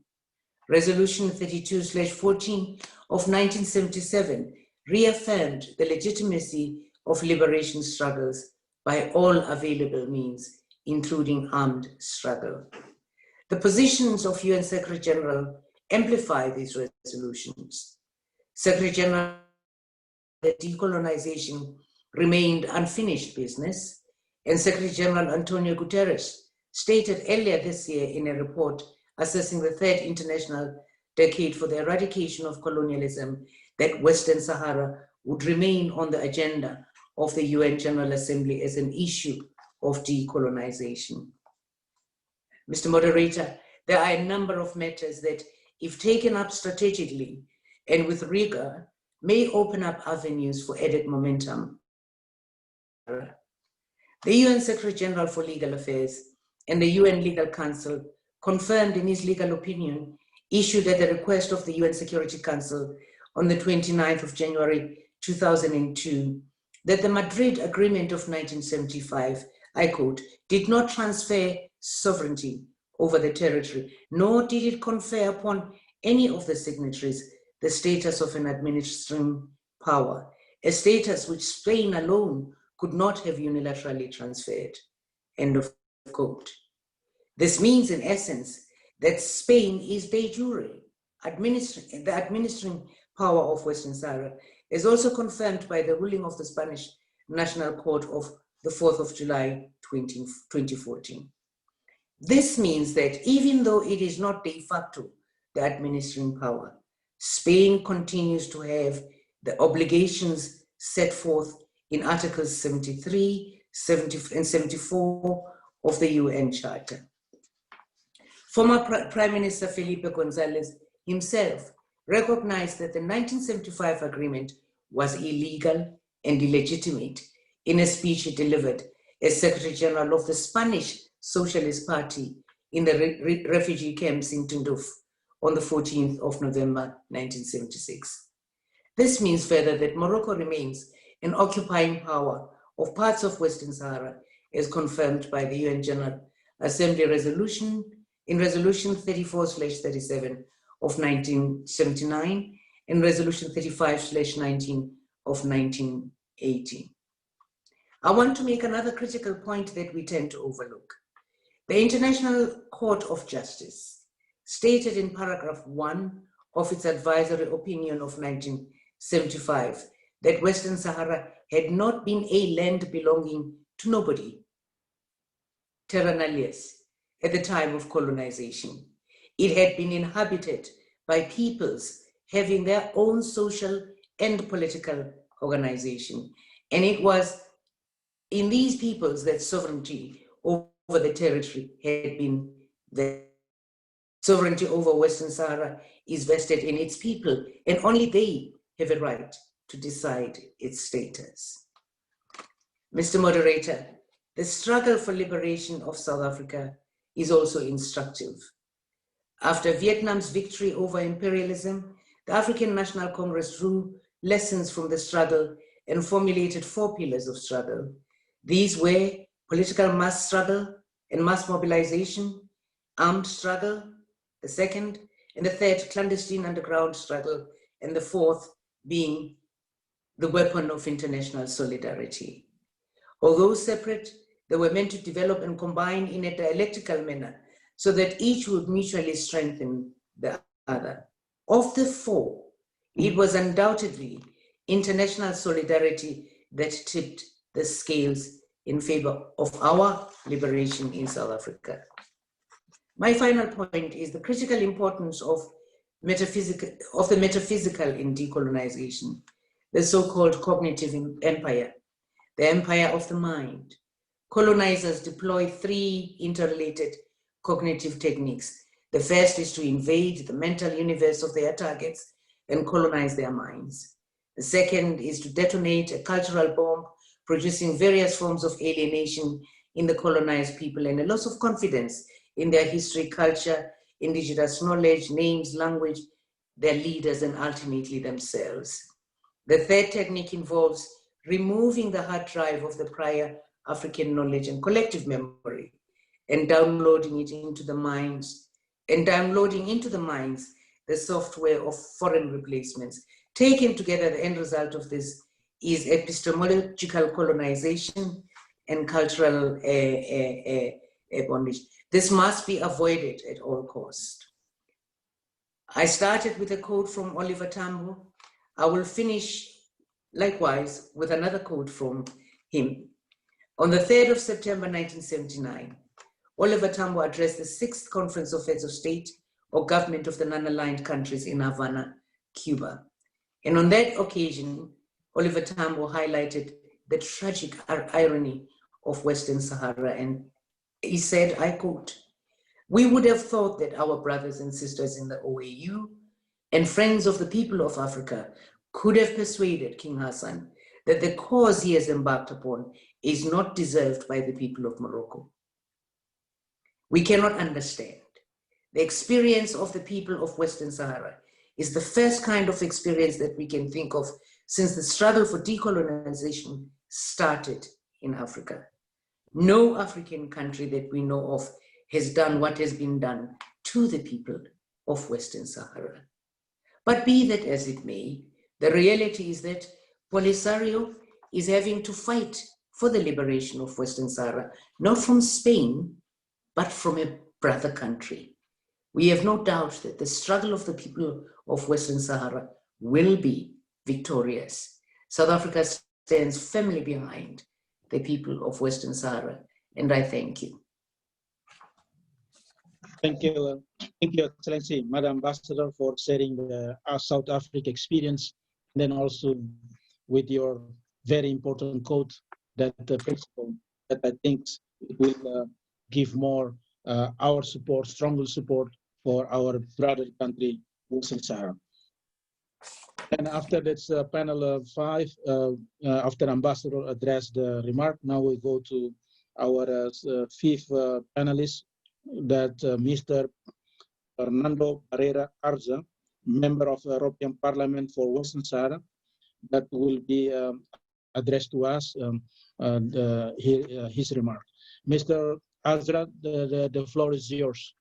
Resolution 32/14 of 1977 reaffirmed the legitimacy of liberation struggles by all available means, including armed struggle. The positions of UN Secretary General amplify these resolutions. Secretary General, that decolonization remained unfinished business, and Secretary General Antonio Guterres stated earlier this year in a report assessing the third international decade for the eradication of colonialism that Western Sahara would remain on the agenda of the UN General Assembly as an issue of decolonization. Mr. Moderator, there are a number of matters that, if taken up strategically and with rigor, may open up avenues for added momentum. The UN Secretary General for Legal Affairs and the UN Legal Council confirmed in his legal opinion issued at the request of the UN Security Council on the 29th of January 2002 that the Madrid Agreement of 1975, I quote, did not transfer sovereignty over the territory, nor did it confer upon any of the signatories the status of an administering power, a status which Spain alone could not have unilaterally transferred, end of quote. This means, in essence, that Spain is de jure the administering power of Western Sahara, is also confirmed by the ruling of the Spanish National Court of the 4th of July 2014. This means that even though it is not de facto the administering power, Spain continues to have the obligations set forth in Articles 73, 70, and 74 of the UN Charter. Former Prime Minister Felipe González himself recognized that the 1975 agreement was illegal and illegitimate in a speech he delivered as Secretary General of the Spanish Socialist Party in the refugee camps in Tinduf on the 14th of November 1976. This means further that Morocco remains an occupying power of parts of Western Sahara as confirmed by the UN General Assembly resolution in Resolution 34/37 of 1979 and Resolution 35/19 of 1980. I want to make another critical point that we tend to overlook. The International Court of Justice stated in paragraph 1 of its advisory opinion of 1975 that Western Sahara had not been a land belonging to nobody, terra nullius, at the time of colonization. It had been inhabited by peoples having their own social and political organization. And it was in these peoples that sovereignty over the territory had been there. Sovereignty over Western Sahara is vested in its people, and only they have a right to decide its status. Mr. Moderator, the struggle for liberation of South Africa is also instructive. After Vietnam's victory over imperialism, the African National Congress drew lessons from the struggle and formulated 4 pillars of struggle. These were political mass struggle and mass mobilization, armed struggle, the second, and the third, clandestine underground struggle, and the fourth being the weapon of international solidarity. Although separate, they were meant to develop and combine in a dialectical manner so that each would mutually strengthen the other. Of the 4, it was undoubtedly international solidarity that tipped the scales in favor of our liberation in South Africa. My final point is the critical importance of the metaphysical in decolonization, the so-called cognitive empire, the empire of the mind. Colonizers deploy 3 interrelated cognitive techniques. The first is to invade the mental universe of their targets and colonize their minds. The second is to detonate a cultural bomb, producing various forms of alienation in the colonized people and a loss of confidence in their history, culture, indigenous knowledge, names, language, their leaders, and ultimately themselves. The third technique involves removing the hard drive of the prior African knowledge and collective memory and downloading into the minds the software of foreign replacements. Taken together, the end result of this is epistemological colonization and cultural bondage. This must be avoided at all costs. I started with a quote from Oliver Tambo. I will finish likewise with another quote from him. On the 3rd of September 1979, Oliver Tambo addressed the 6th Conference of Heads of State or Government of the Non-Aligned Countries in Havana, Cuba. And on that occasion, Oliver Tambo highlighted the tragic irony of Western Sahara, and he said, I quote, "We would have thought that our brothers and sisters in the OAU and friends of the people of Africa could have persuaded King Hassan that the cause he has embarked upon is not deserved by the people of Morocco. We cannot understand. The experience of the people of Western Sahara is the first kind of experience that we can think of since the struggle for decolonization started in Africa. No African country that we know of has done what has been done to the people of Western Sahara. But be that as it may, the reality is that Polisario is having to fight for the liberation of Western Sahara, not from Spain, but from a brother country. We have no doubt that the struggle of the people of Western Sahara will be victorious. South Africa stands firmly behind the people of Western Sahara, and I thank you. Thank you, Excellency, Madam Ambassador, for sharing our South Africa experience, and then also with your very important quote, that the principle that I think will give more our support, stronger support for our brother country, Western Sahara. And after this panel of 5, after Ambassador addressed the remark, now we go to our 5th panelist, that Mr. Fernando Pereira Arza, member of the European Parliament for Western Sahara, that will be addressed to us his remark. Mr. Arza, the floor is yours.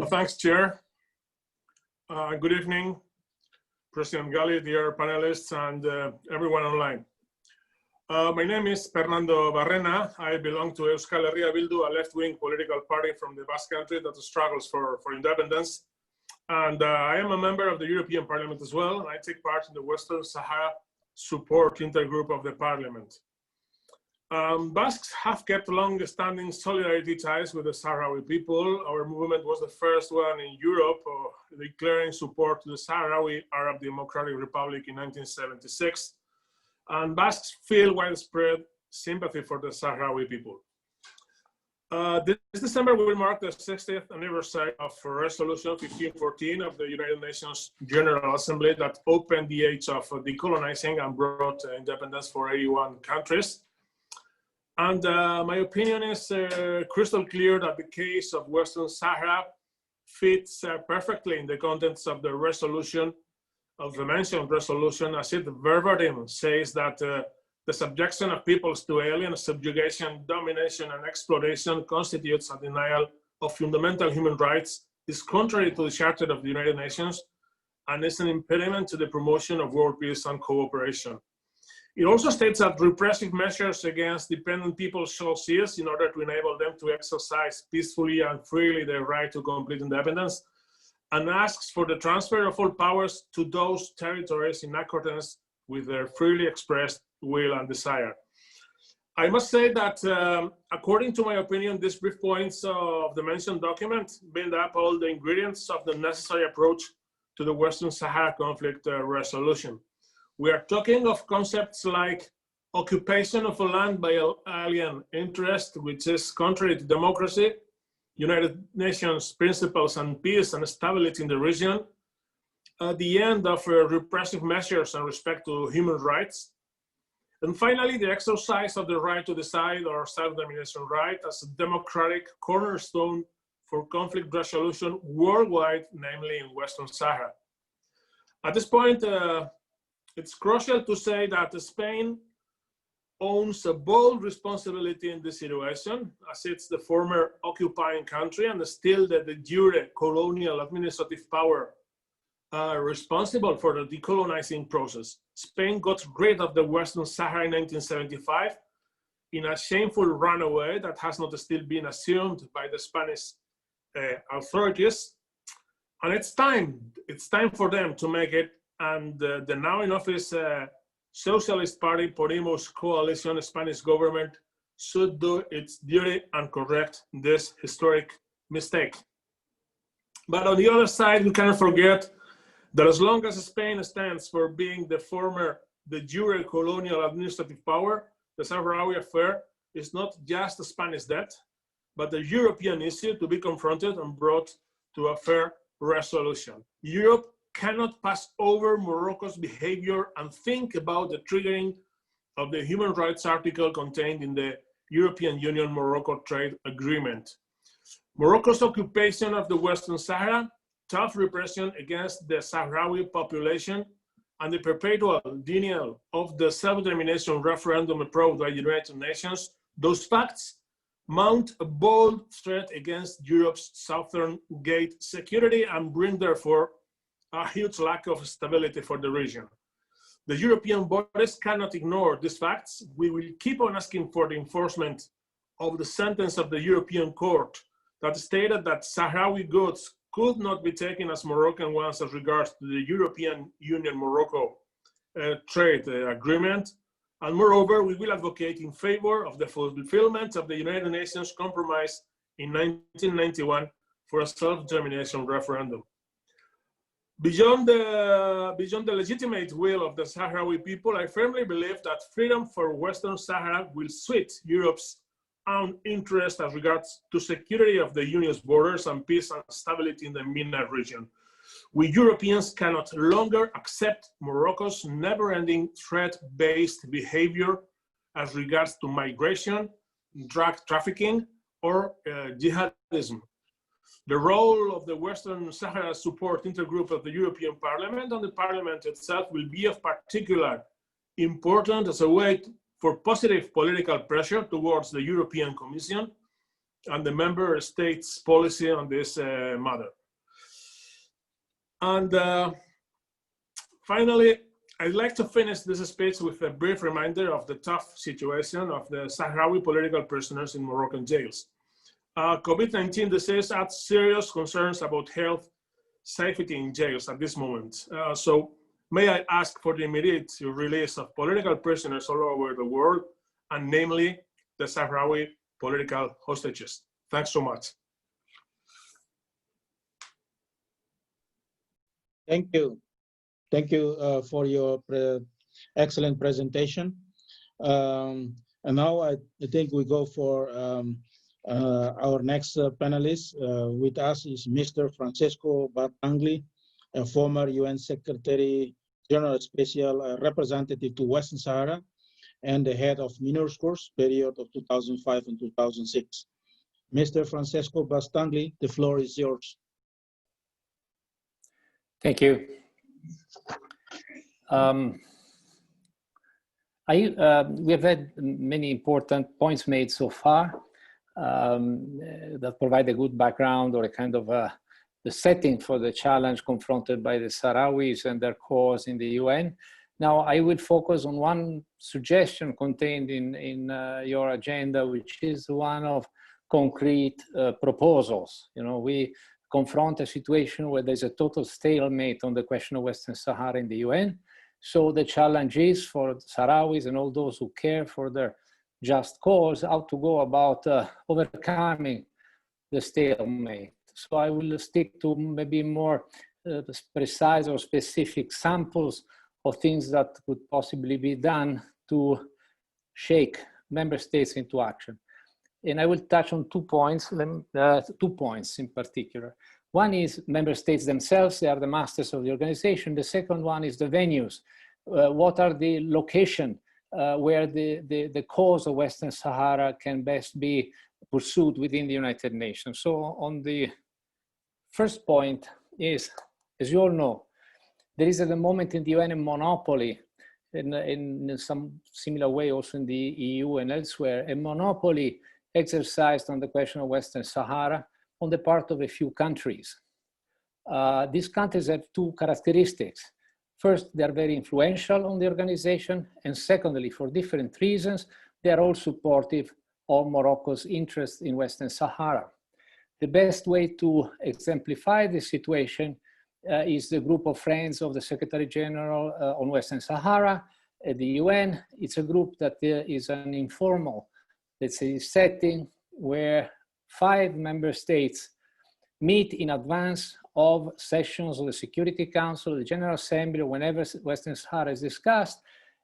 Thanks, Chair. Good evening, President Gali, dear panelists, and everyone online. My name is Fernando Barrena. I belong to Euskal Herria Bildu, a left-wing political party from the Basque Country that struggles for independence. And I am a member of the European Parliament as well, and I take part in the Western Sahara Support Intergroup of the Parliament. Basques have kept long-standing solidarity ties with the Sahrawi people. Our movement was the first one in Europe declaring support to the Sahrawi Arab Democratic Republic in 1976. And Basques feel widespread sympathy for the Sahrawi people. This December will mark the 60th anniversary of Resolution 1514 of the United Nations General Assembly that opened the age of decolonizing and brought independence for 81 countries. And my opinion is crystal clear that the case of Western Sahara fits perfectly in the contents of the resolution, of the mentioned resolution, as it verbatim says that the subjection of peoples to alien subjugation, domination, and exploitation constitutes a denial of fundamental human rights, is contrary to the Charter of the United Nations, and is an impediment to the promotion of world peace and cooperation. It also states that repressive measures against dependent peoples shall cease in order to enable them to exercise peacefully and freely their right to complete independence, and asks for the transfer of all powers to those territories in accordance with their freely expressed will and desire. I must say that, according to my opinion, these brief points of the mentioned document build up all the ingredients of the necessary approach to the Western Sahara conflict resolution. We are talking of concepts like occupation of a land by alien interest, which is contrary to democracy, United Nations principles and peace and stability in the region, the end of repressive measures in respect to human rights, and finally, the exercise of the right to decide or self-determination right as a democratic cornerstone for conflict resolution worldwide, namely in Western Sahara. At this point, it's crucial to say that Spain owns a bold responsibility in this situation, as it's the former occupying country and still the de jure colonial administrative power responsible for the decolonizing process. Spain got rid of the Western Sahara in 1975 in a shameful runaway that has not still been assumed by the Spanish authorities. And it's time for them to make it. And the now in office Socialist Party Podemos coalition Spanish government should do its duty and correct this historic mistake. But on the other side, we cannot forget that as long as Spain stands for being the former de jure colonial administrative power, the Sahrawi affair is not just a Spanish debt, but a European issue to be confronted and brought to a fair resolution. Europe cannot pass over Morocco's behavior and think about the triggering of the human rights article contained in the European Union-Morocco Trade Agreement. Morocco's occupation of the Western Sahara, tough repression against the Sahrawi population, and the perpetual denial of the self-determination referendum approved by the United Nations, those facts mount a bold threat against Europe's southern gate security and bring, therefore, a huge lack of stability for the region. The European bodies cannot ignore these facts. We will keep on asking for the enforcement of the sentence of the European Court that stated that Sahrawi goods could not be taken as Moroccan ones as regards to the European Union-Morocco trade agreement. And moreover, we will advocate in favor of the fulfillment of the United Nations compromise in 1991 for a self-determination referendum. Beyond the legitimate will of the Sahrawi people, I firmly believe that freedom for Western Sahara will suit Europe's own interest as regards to security of the Union's borders and peace and stability in the MENA region. We Europeans cannot longer accept Morocco's never-ending threat-based behavior as regards to migration, drug trafficking, or jihadism. The role of the Western Sahara Support Intergroup of the European Parliament and the Parliament itself will be of particular importance as a way for positive political pressure towards the European Commission and the member states' policy on this matter. And finally, I'd like to finish this speech with a brief reminder of the tough situation of the Sahrawi political prisoners in Moroccan jails. COVID-19 disease adds serious concerns about health safety in jails at this moment. So may I ask for the immediate release of political prisoners all over the world, and namely the Sahrawi political hostages. Thanks so much. Thank you. Thank you for your excellent presentation. And now I think we go for Our next panelist with us is Mr. Francesco Batangli, a former UN Secretary General Special Representative to Western Sahara and the head of MINURSCO's period of 2005 and 2006. Mr. Francesco Batangli, the floor is yours. Thank you. We have had many important points made so far that provide a good background or a kind of the setting for the challenge confronted by the Sahrawis and their cause in the UN. Now, I will focus on one suggestion contained in your agenda, which is one of concrete proposals. You know, we confront a situation where there's a total stalemate on the question of Western Sahara in the UN. So the challenge is for Sahrawis and all those who care for their just cause, how to go about overcoming the stalemate. So I will stick to maybe more precise or specific samples of things that could possibly be done to shake member states into action. And I will touch on 2 points, 2 points in particular. One is member states themselves, they are the masters of the organization. The second one is the venues. What are the locations where the cause of Western Sahara can best be pursued within the United Nations? So on the first point is, as you all know, there is at the moment in the UN a monopoly, in some similar way also in the EU and elsewhere, a monopoly exercised on the question of Western Sahara on the part of a few countries. These countries have 2 characteristics. First, they are very influential on the organization, and secondly, for different reasons, they are all supportive of Morocco's interest in Western Sahara. The best way to exemplify this situation is the group of friends of the Secretary General on Western Sahara at the UN. It's a group that is an informal, let's say, setting where 5 member states meet in advance of sessions of the Security Council, the General Assembly, whenever Western Sahara is discussed,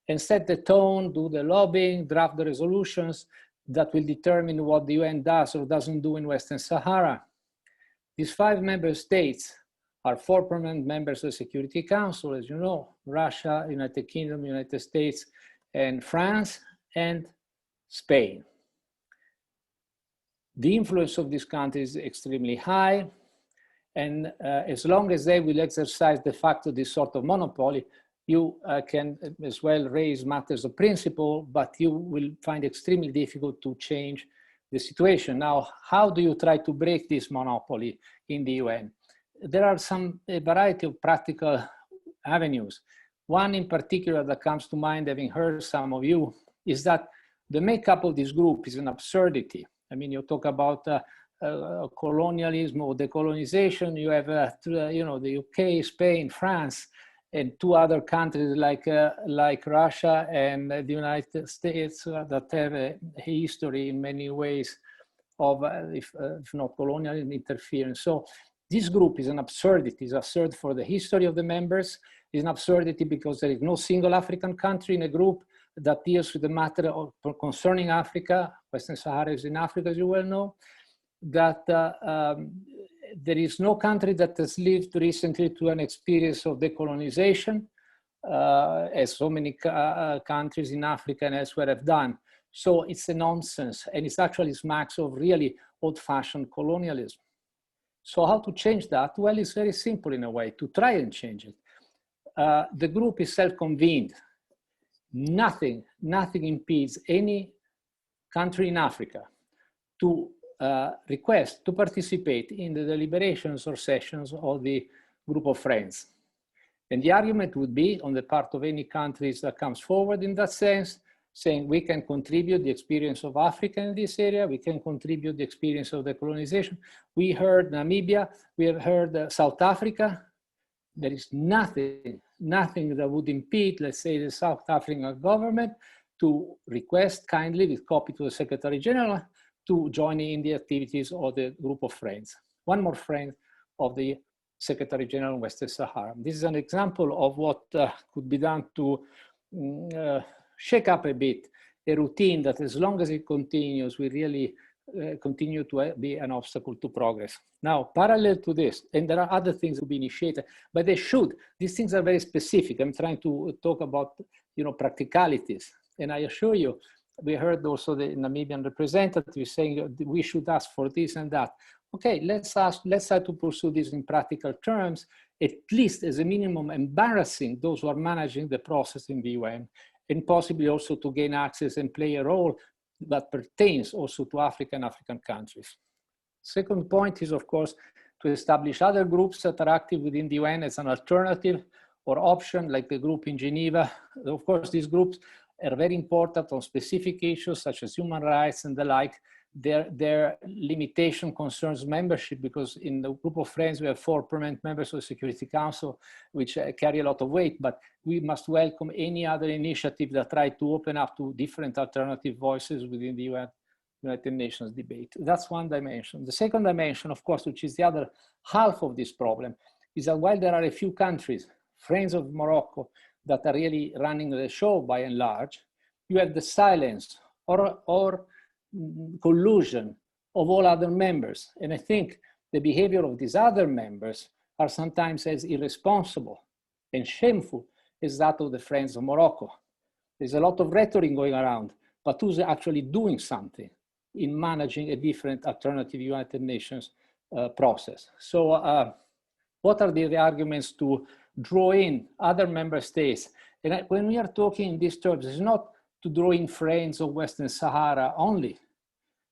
and set the tone, do the lobbying, draft the resolutions that will determine what the UN does or doesn't do in Western Sahara. These 5 member states are 4 permanent members of the Security Council, as you know: Russia, United Kingdom, United States, and France, and Spain. The influence of these countries is extremely high, and as long as they will exercise de facto this sort of monopoly, you can as well raise matters of principle, but you will find extremely difficult to change the situation. Now, how do you try to break this monopoly in the UN? There are a variety of practical avenues. One in particular that comes to mind, having heard some of you, is that the makeup of this group is an absurdity. I mean, you talk about colonialism or decolonization. You have, you know, the UK, Spain, France, and 2 other countries like Russia and the United States that have a history in many ways of, if not colonialism, interference. So this group is an absurdity. It's absurd for the history of the members. It's an absurdity because there is no single African country in a group that deals with the matter of concerning Africa. Western Sahara is in Africa, as you well know. That there is no country that has lived recently to an experience of decolonization, as so many countries in Africa and elsewhere have done. So it's a nonsense, and it's actually smacks of really old-fashioned colonialism. So how to change that? Well, it's very simple in a way, to try and change it. The group is self-convened. Nothing impedes any country in Africa to request to participate in the deliberations or sessions of the group of friends. And the argument would be on the part of any countries that comes forward in that sense, saying we can contribute the experience of Africa in this area, we can contribute the experience of decolonization. We heard Namibia, we have heard South Africa. There is nothing that would impede, let's say, the South African government to request kindly, with copy to the Secretary General, to join in the activities of the group of friends. One more friend of the Secretary General in Western Sahara. This is an example of what could be done to shake up a bit a routine that, as long as it continues, will really continue to be an obstacle to progress. Now, parallel to this, and there are other things to be initiated, but they should. These things are very specific. I'm trying to talk about, practicalities. And I assure you, we heard also the Namibian representative saying we should ask for this and that. Okay, let's try to pursue this in practical terms, at least as a minimum embarrassing those who are managing the process in the UN, and possibly also to gain access and play a role that pertains also to African countries. Second point is, of course, to establish other groups that are active within the UN as an alternative or option, like the group in Geneva. Of course, these groups are very important on specific issues such as human rights and the like. Their limitation concerns membership, because in the group of friends we have 4 permanent members of the Security Council, which carry a lot of weight, but we must welcome any other initiative that try to open up to different alternative voices within the United Nations debate. That's one dimension. The second dimension, of course, which is the other half of this problem, is that while there are a few countries, friends of Morocco, that are really running the show by and large, you have the silence or collusion of all other members. And I think the behavior of these other members are sometimes as irresponsible and shameful as that of the friends of Morocco. There's a lot of rhetoric going around, but who's actually doing something in managing a different alternative United Nations process? So what are the arguments to draw in other member states? And when we are talking in these terms, it's not to draw in friends of Western Sahara only.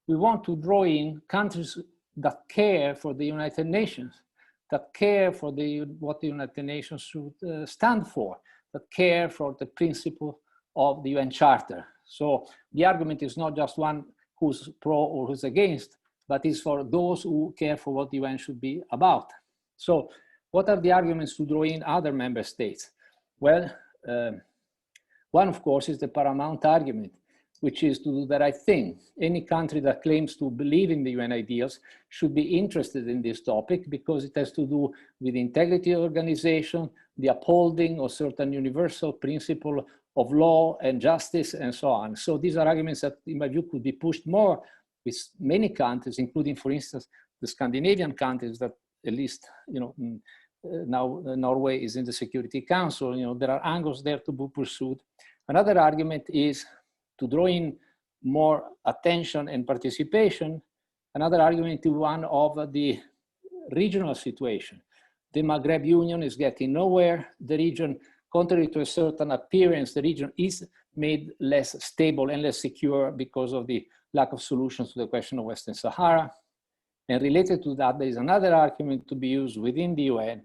We want to draw in countries that care for the United Nations, that care for what the United Nations should stand for, that care for the principle of the UN Charter. So the argument is not just one who's pro or who's against, but is for those who care for what the UN should be about. So what are the arguments to draw in other member states? Well, one, of course, is the paramount argument, which is to do the right thing. Any country that claims to believe in the UN ideals should be interested in this topic, because it has to do with the integrity of the organization, the upholding of certain universal principle of law and justice, and so on. So these are arguments that, in my view, could be pushed more with many countries, including, for instance, the Scandinavian countries that, at least, now Norway is in the Security Council. There are angles there to be pursued. Another argument is to draw in more attention and participation. Another argument is one of the regional situation. The Maghreb Union is getting nowhere. The region, contrary to a certain appearance, the region is made less stable and less secure because of the lack of solutions to the question of Western Sahara. And related to that, there is another argument to be used within the UN,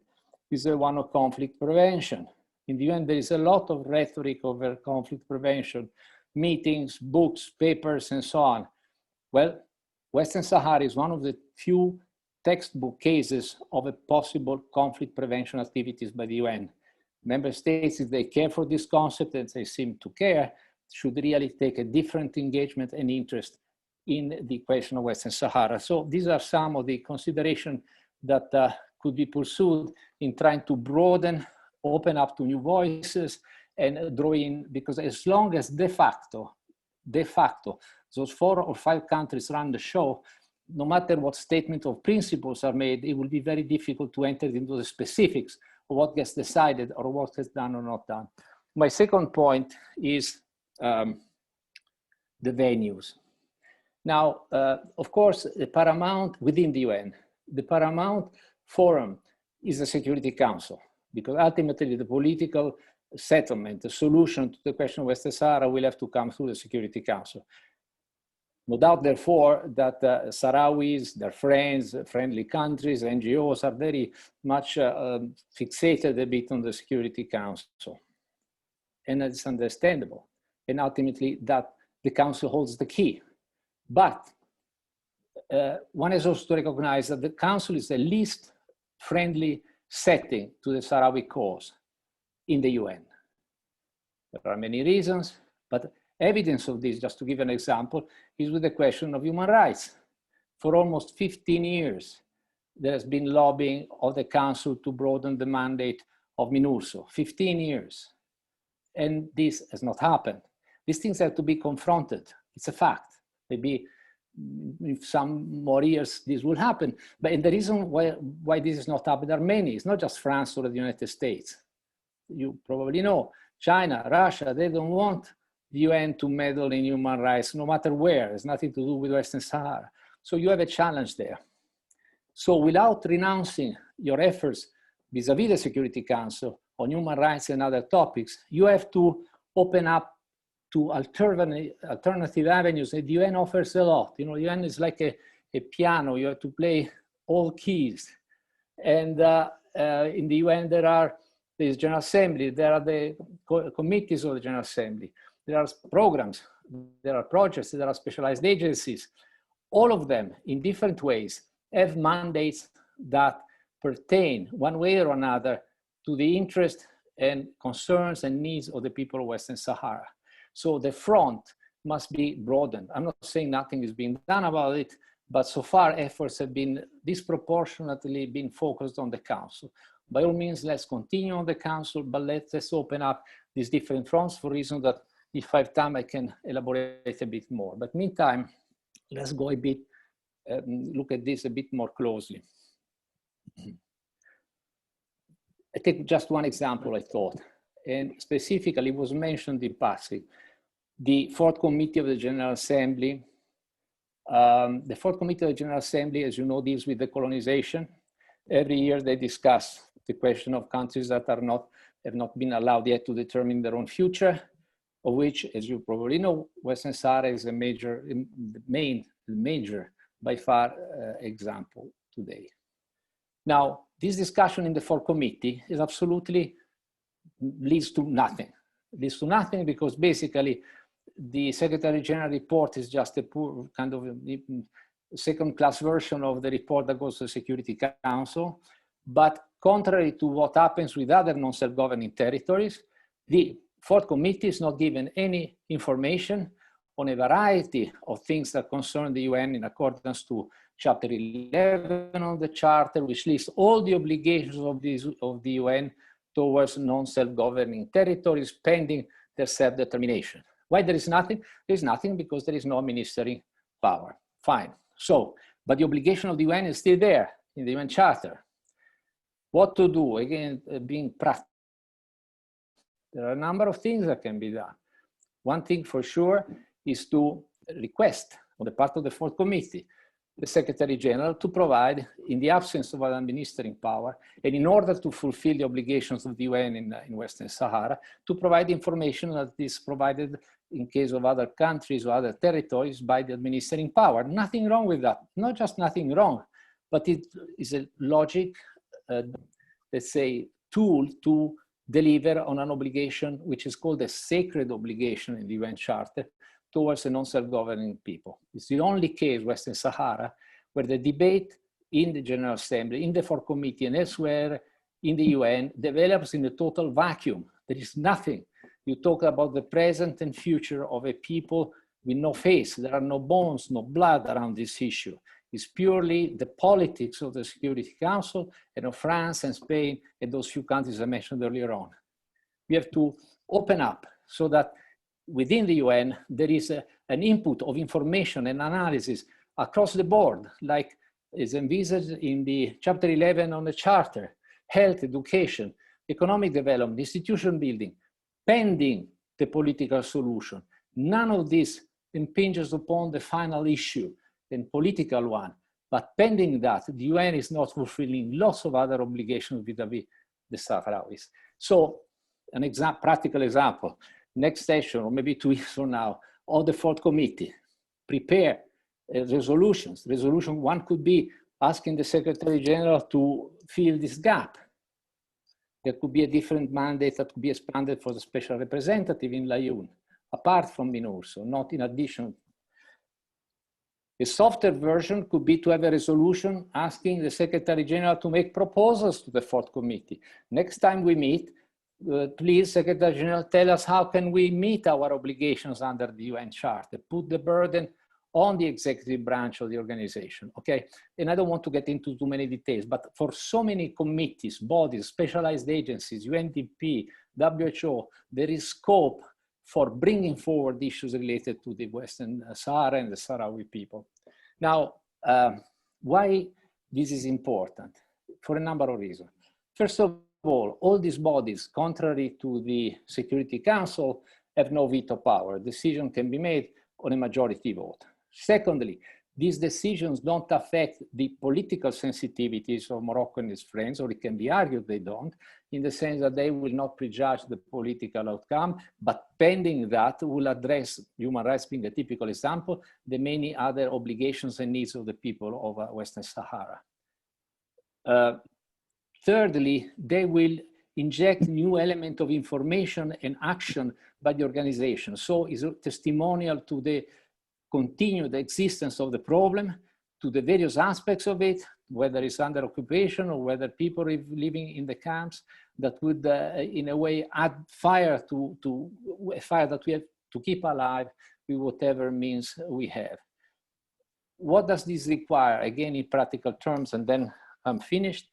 is the one of conflict prevention. In the UN, there is a lot of rhetoric over conflict prevention, meetings, books, papers, and so on. Well, Western Sahara is one of the few textbook cases of a possible conflict prevention activities by the UN. Member states, if they care for this concept, and they seem to care, should really take a different engagement and interest in the question of Western Sahara. So these are some of the considerations that could be pursued in trying to broaden, open up to new voices, and draw in, because as long as de facto, those 4 or 5 countries run the show, no matter what statement of principles are made, it will be very difficult to enter into the specifics of what gets decided or what gets done or not done. My second point is the venues. Now, of course, the paramount within the UN, the paramount forum is the Security Council, because ultimately the political settlement, the solution to the question of Western Sahara will have to come through the Security Council. No doubt, therefore, that Sahrawis, their friends, friendly countries, NGOs are very much fixated a bit on the Security Council. And it's understandable. And ultimately, that the Council holds the key. But one has also to recognize that the Council is the least friendly setting to the Sahrawi cause in the UN. There are many reasons, but evidence of this, just to give an example, is with the question of human rights. For almost 15 years, there has been lobbying of the Council to broaden the mandate of MINURSO, 15 years. And this has not happened. These things have to be confronted. It's a fact. Maybe in some more years this will happen. But the reason why this is not happening are many. It's not just France or the United States. You probably know China, Russia, they don't want the UN to meddle in human rights, no matter where. It's nothing to do with Western Sahara. So you have a challenge there. So without renouncing your efforts vis-a-vis the Security Council on human rights and other topics, you have to open up to alternative avenues. And the UN offers a lot. You know, the UN is like a piano. You have to play all keys. And in the UN, there is General Assembly, there are the committees of the General Assembly, there are programs, there are projects, there are specialized agencies. All of them, in different ways, have mandates that pertain, one way or another, to the interest and concerns and needs of the people of Western Sahara. So the front must be broadened. I'm not saying nothing is being done about it, but so far efforts have been disproportionately been focused on the Council. By all means, let's continue on the Council, but let's open up these different fronts for reasons that if I have time, I can elaborate a bit more. But meantime, let's go a bit, look at this a bit more closely. I take just one example, I thought, and specifically it was mentioned in passing. The Fourth Committee of the General Assembly. The Fourth Committee of the General Assembly, as you know, deals with decolonization. Every year they discuss the question of countries that have not been allowed yet to determine their own future, of which, as you probably know, Western Sahara is a major by far example today. Now, this discussion in the Fourth Committee is absolutely leads to nothing. It leads to nothing because basically the Secretary General report is just a poor kind of second-class version of the report that goes to the Security Council. But contrary to what happens with other non-self-governing territories, the Fourth Committee is not given any information on a variety of things that concern the UN in accordance to Chapter 11 of the Charter, which lists all the obligations of the UN towards non-self-governing territories pending their self-determination. Why there is nothing? There is nothing because there is no ministering power. Fine. So, but the obligation of the UN is still there in the UN Charter. What to do? Again, being practical. There are a number of things that can be done. One thing for sure is to request on the part of the Fourth Committee the Secretary General to provide, in the absence of an administering power, and in order to fulfill the obligations of the UN in Western Sahara, to provide information that is provided in case of other countries or other territories by the administering power. Nothing wrong with that. Not just nothing wrong, but it is a logic, let's say, tool to deliver on an obligation which is called a sacred obligation in the UN Charter towards a non-self-governing people. It's the only case, Western Sahara, where the debate in the General Assembly, in the Fourth Committee, and elsewhere in the UN develops in a total vacuum. There is nothing. You talk about the present and future of a people with no face. There are no bones, no blood around this issue. It's purely the politics of the Security Council and of France and Spain and those few countries I mentioned earlier on. We have to open up so that within the UN, there is an input of information and analysis across the board, like is envisaged in the Chapter 11 on the Charter, health, education, economic development, institution building, pending the political solution. None of this impinges upon the final issue and political one, but pending that, the UN is not fulfilling lots of other obligations vis-a-vis the Sahrawis. So, an practical example. Next session, or maybe 2 weeks from now, of the Fourth Committee, prepare resolutions. Resolution 1 could be asking the Secretary General to fill this gap. There could be a different mandate that could be expanded for the special representative in Laayoune, apart from MINURSO, not in addition. A softer version could be to have a resolution asking the Secretary General to make proposals to the Fourth Committee. Next time we meet, please, Secretary General, tell us how can we meet our obligations under the UN Charter, put the burden on the executive branch of the organization, okay? And I don't want to get into too many details, but for so many committees, bodies, specialized agencies, UNDP, WHO, there is scope for bringing forward issues related to the Western Sahara and the Sahrawi people. Now, why this is important? For a number of reasons. First of all these bodies, contrary to the Security Council, have no veto power. Decision can be made on a majority vote. Secondly, these decisions don't affect the political sensitivities of Morocco and its friends, or it can be argued they don't, in the sense that they will not prejudge the political outcome, but pending that will address human rights, being a typical example, the many other obligations and needs of the people of Western Sahara. Thirdly, they will inject new element of information and action by the organization. So it's a testimonial to the continued existence of the problem, to the various aspects of it, whether it's under occupation or whether people are living in the camps, that would in a way add fire to a fire that we have to keep alive with whatever means we have. What does this require? Again, in practical terms, and then I'm finished.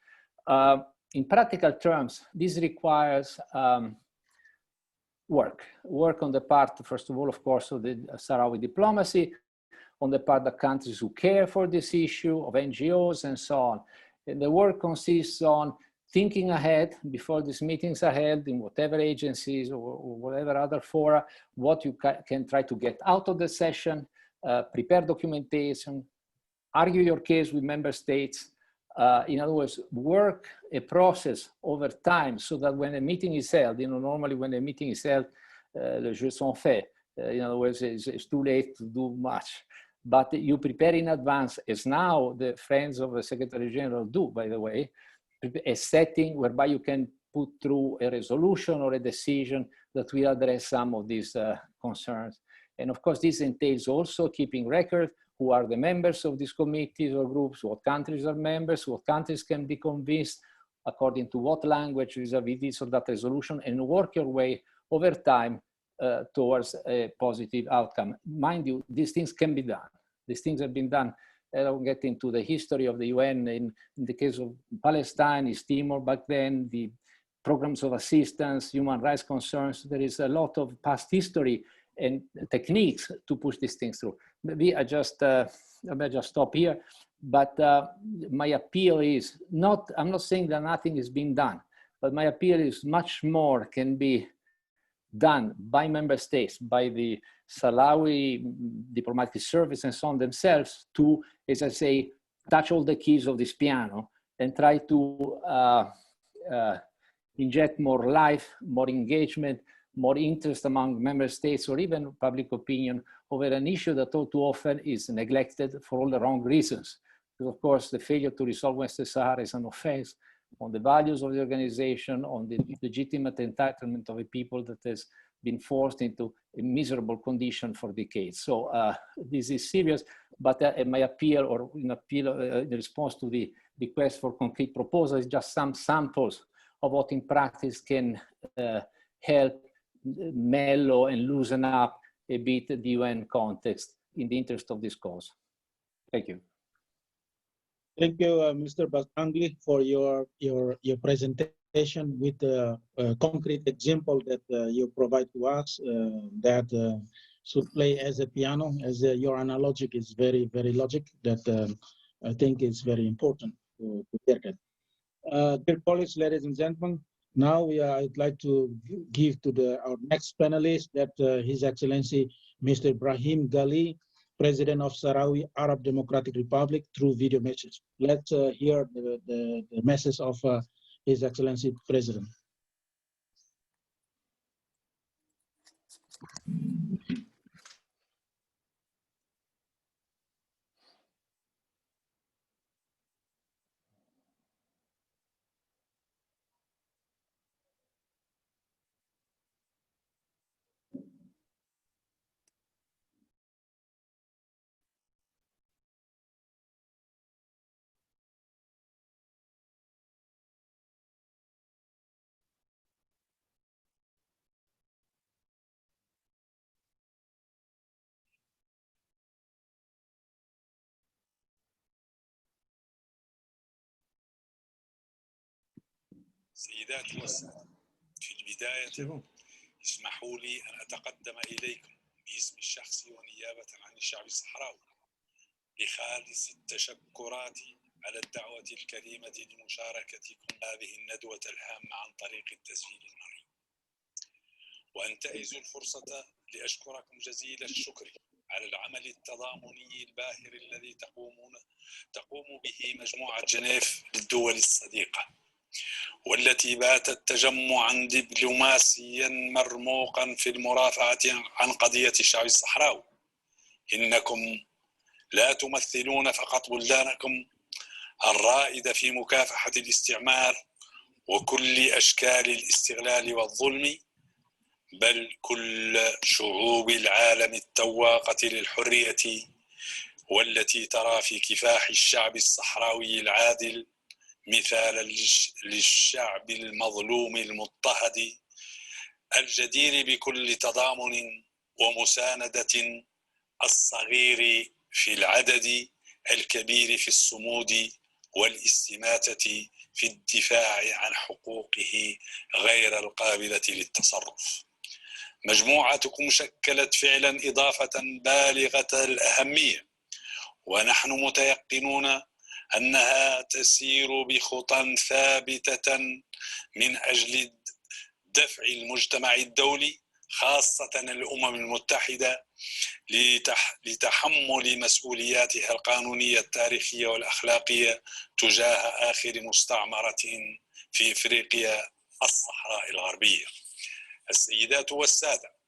In practical terms, this requires work on the part, first of all, of course, of the Sahrawi diplomacy, on the part of countries who care for this issue, of NGOs and so on. And the work consists on thinking ahead before these meetings are held in whatever agencies or whatever other fora, what you can try to get out of the session, prepare documentation, argue your case with member states. In other words, work a process over time so that when a meeting is held, normally when a meeting is held, le jeux sont faits. In other words, it's too late to do much. But you prepare in advance, as now the friends of the Secretary General do, by the way, a setting whereby you can put through a resolution or a decision that will address some of these concerns. And of course, this entails also keeping record who are the members of these committees or groups, what countries are members, what countries can be convinced, according to what language vis-a-vis this or that resolution, and work your way over time towards a positive outcome. Mind you, these things can be done. These things have been done. I don't get into the history of the UN. In the case of Palestine, East Timor back then, the programs of assistance, human rights concerns, there is a lot of past history and techniques to push these things through. Maybe I may just stop here, but my appeal is not, I'm not saying that nothing is being done, but my appeal is much more can be done by member states, by the Sahrawi diplomatic service and so on themselves to, as I say, touch all the keys of this piano and try to inject more life, more engagement, more interest among member states or even public opinion over an issue that all too often is neglected for all the wrong reasons. Because of course, the failure to resolve Western Sahara is an offense on the values of the organization, on the legitimate entitlement of a people that has been forced into a miserable condition for decades. So this is serious, but my appeal or in response to the request for concrete proposals is just some samples of what in practice can help mellow and loosen up a bit the UN context in the interest of this cause. Thank you. Thank you, Mr. Bastangli, for your presentation with the concrete example that you provide to us that should play as a piano, as your analogy is very, very logic that I think is very important to hear that. Dear colleagues, ladies and gentlemen, now I'd like to give to our next panelist that His Excellency Mr. Brahim Ghali, President of Sahrawi Arab Democratic Republic, through video message. Let's hear the message of His Excellency President. سيداتي والسادة، في البداية اسمحوا لي أن أتقدم إليكم باسمي الشخصي ونيابة عن الشعب الصحراوي بخالص التشكرات على الدعوة الكريمة لمشاركتكم هذه الندوة الهامة عن طريق التسجيل المرئي. وأنتهز الفرصة لأشكركم جزيل الشكر على العمل التضامني الباهر الذي تقوم به مجموعة جنيف للدول الصديقة، والتي باتت تجمعا دبلوماسيا مرموقا في المرافعة عن قضية الشعب الصحراوي. إنكم لا تمثلون فقط بلدانكم الرائدة في مكافحة الاستعمار وكل أشكال الاستغلال والظلم، بل كل شعوب العالم التواقة للحرية، والتي ترى في كفاح الشعب الصحراوي العادل مثالا للشعب المظلوم المضطهد الجدير بكل تضامن ومساندة، الصغير في العدد الكبير في الصمود والاستماتة في الدفاع عن حقوقه غير القابلة للتصرف. مجموعتكم شكلت فعلا إضافة بالغة الأهمية، ونحن متيقنون أنها تسير بخطى ثابتة من أجل دفع المجتمع الدولي خاصة الأمم المتحدة لتحمل مسؤولياتها القانونية التاريخية والأخلاقية تجاه آخر مستعمرة في إفريقيا الصحراء الغربية. السيدات والسادة،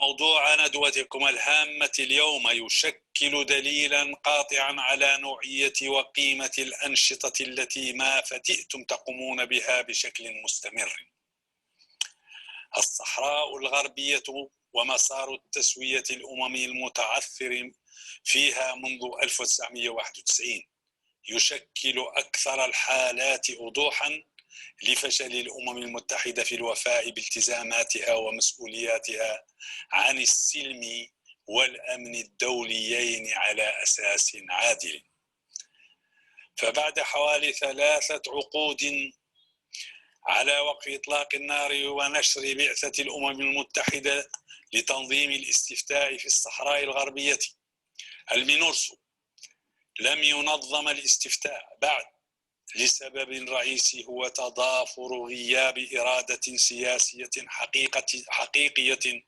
موضوع ندوتكم الهامة اليوم يشكل دليلا قاطعا على نوعية وقيمة الأنشطة التي ما فتئتم تقومون بها بشكل مستمر. الصحراء الغربية ومسار التسوية الأممي المتعثر فيها منذ 1991 يشكل أكثر الحالات وضوحا لفشل الأمم المتحدة في الوفاء بالتزاماتها ومسؤولياتها عن السلم والأمن الدوليين على أساس عادل. فبعد حوالي 3 عقود على وقف إطلاق النار ونشر بعثة الأمم المتحدة لتنظيم الاستفتاء في الصحراء الغربية المينورسو، لم ينظم الاستفتاء بعد لسبب رئيسي هو تضافر غياب إرادة سياسية حقيقية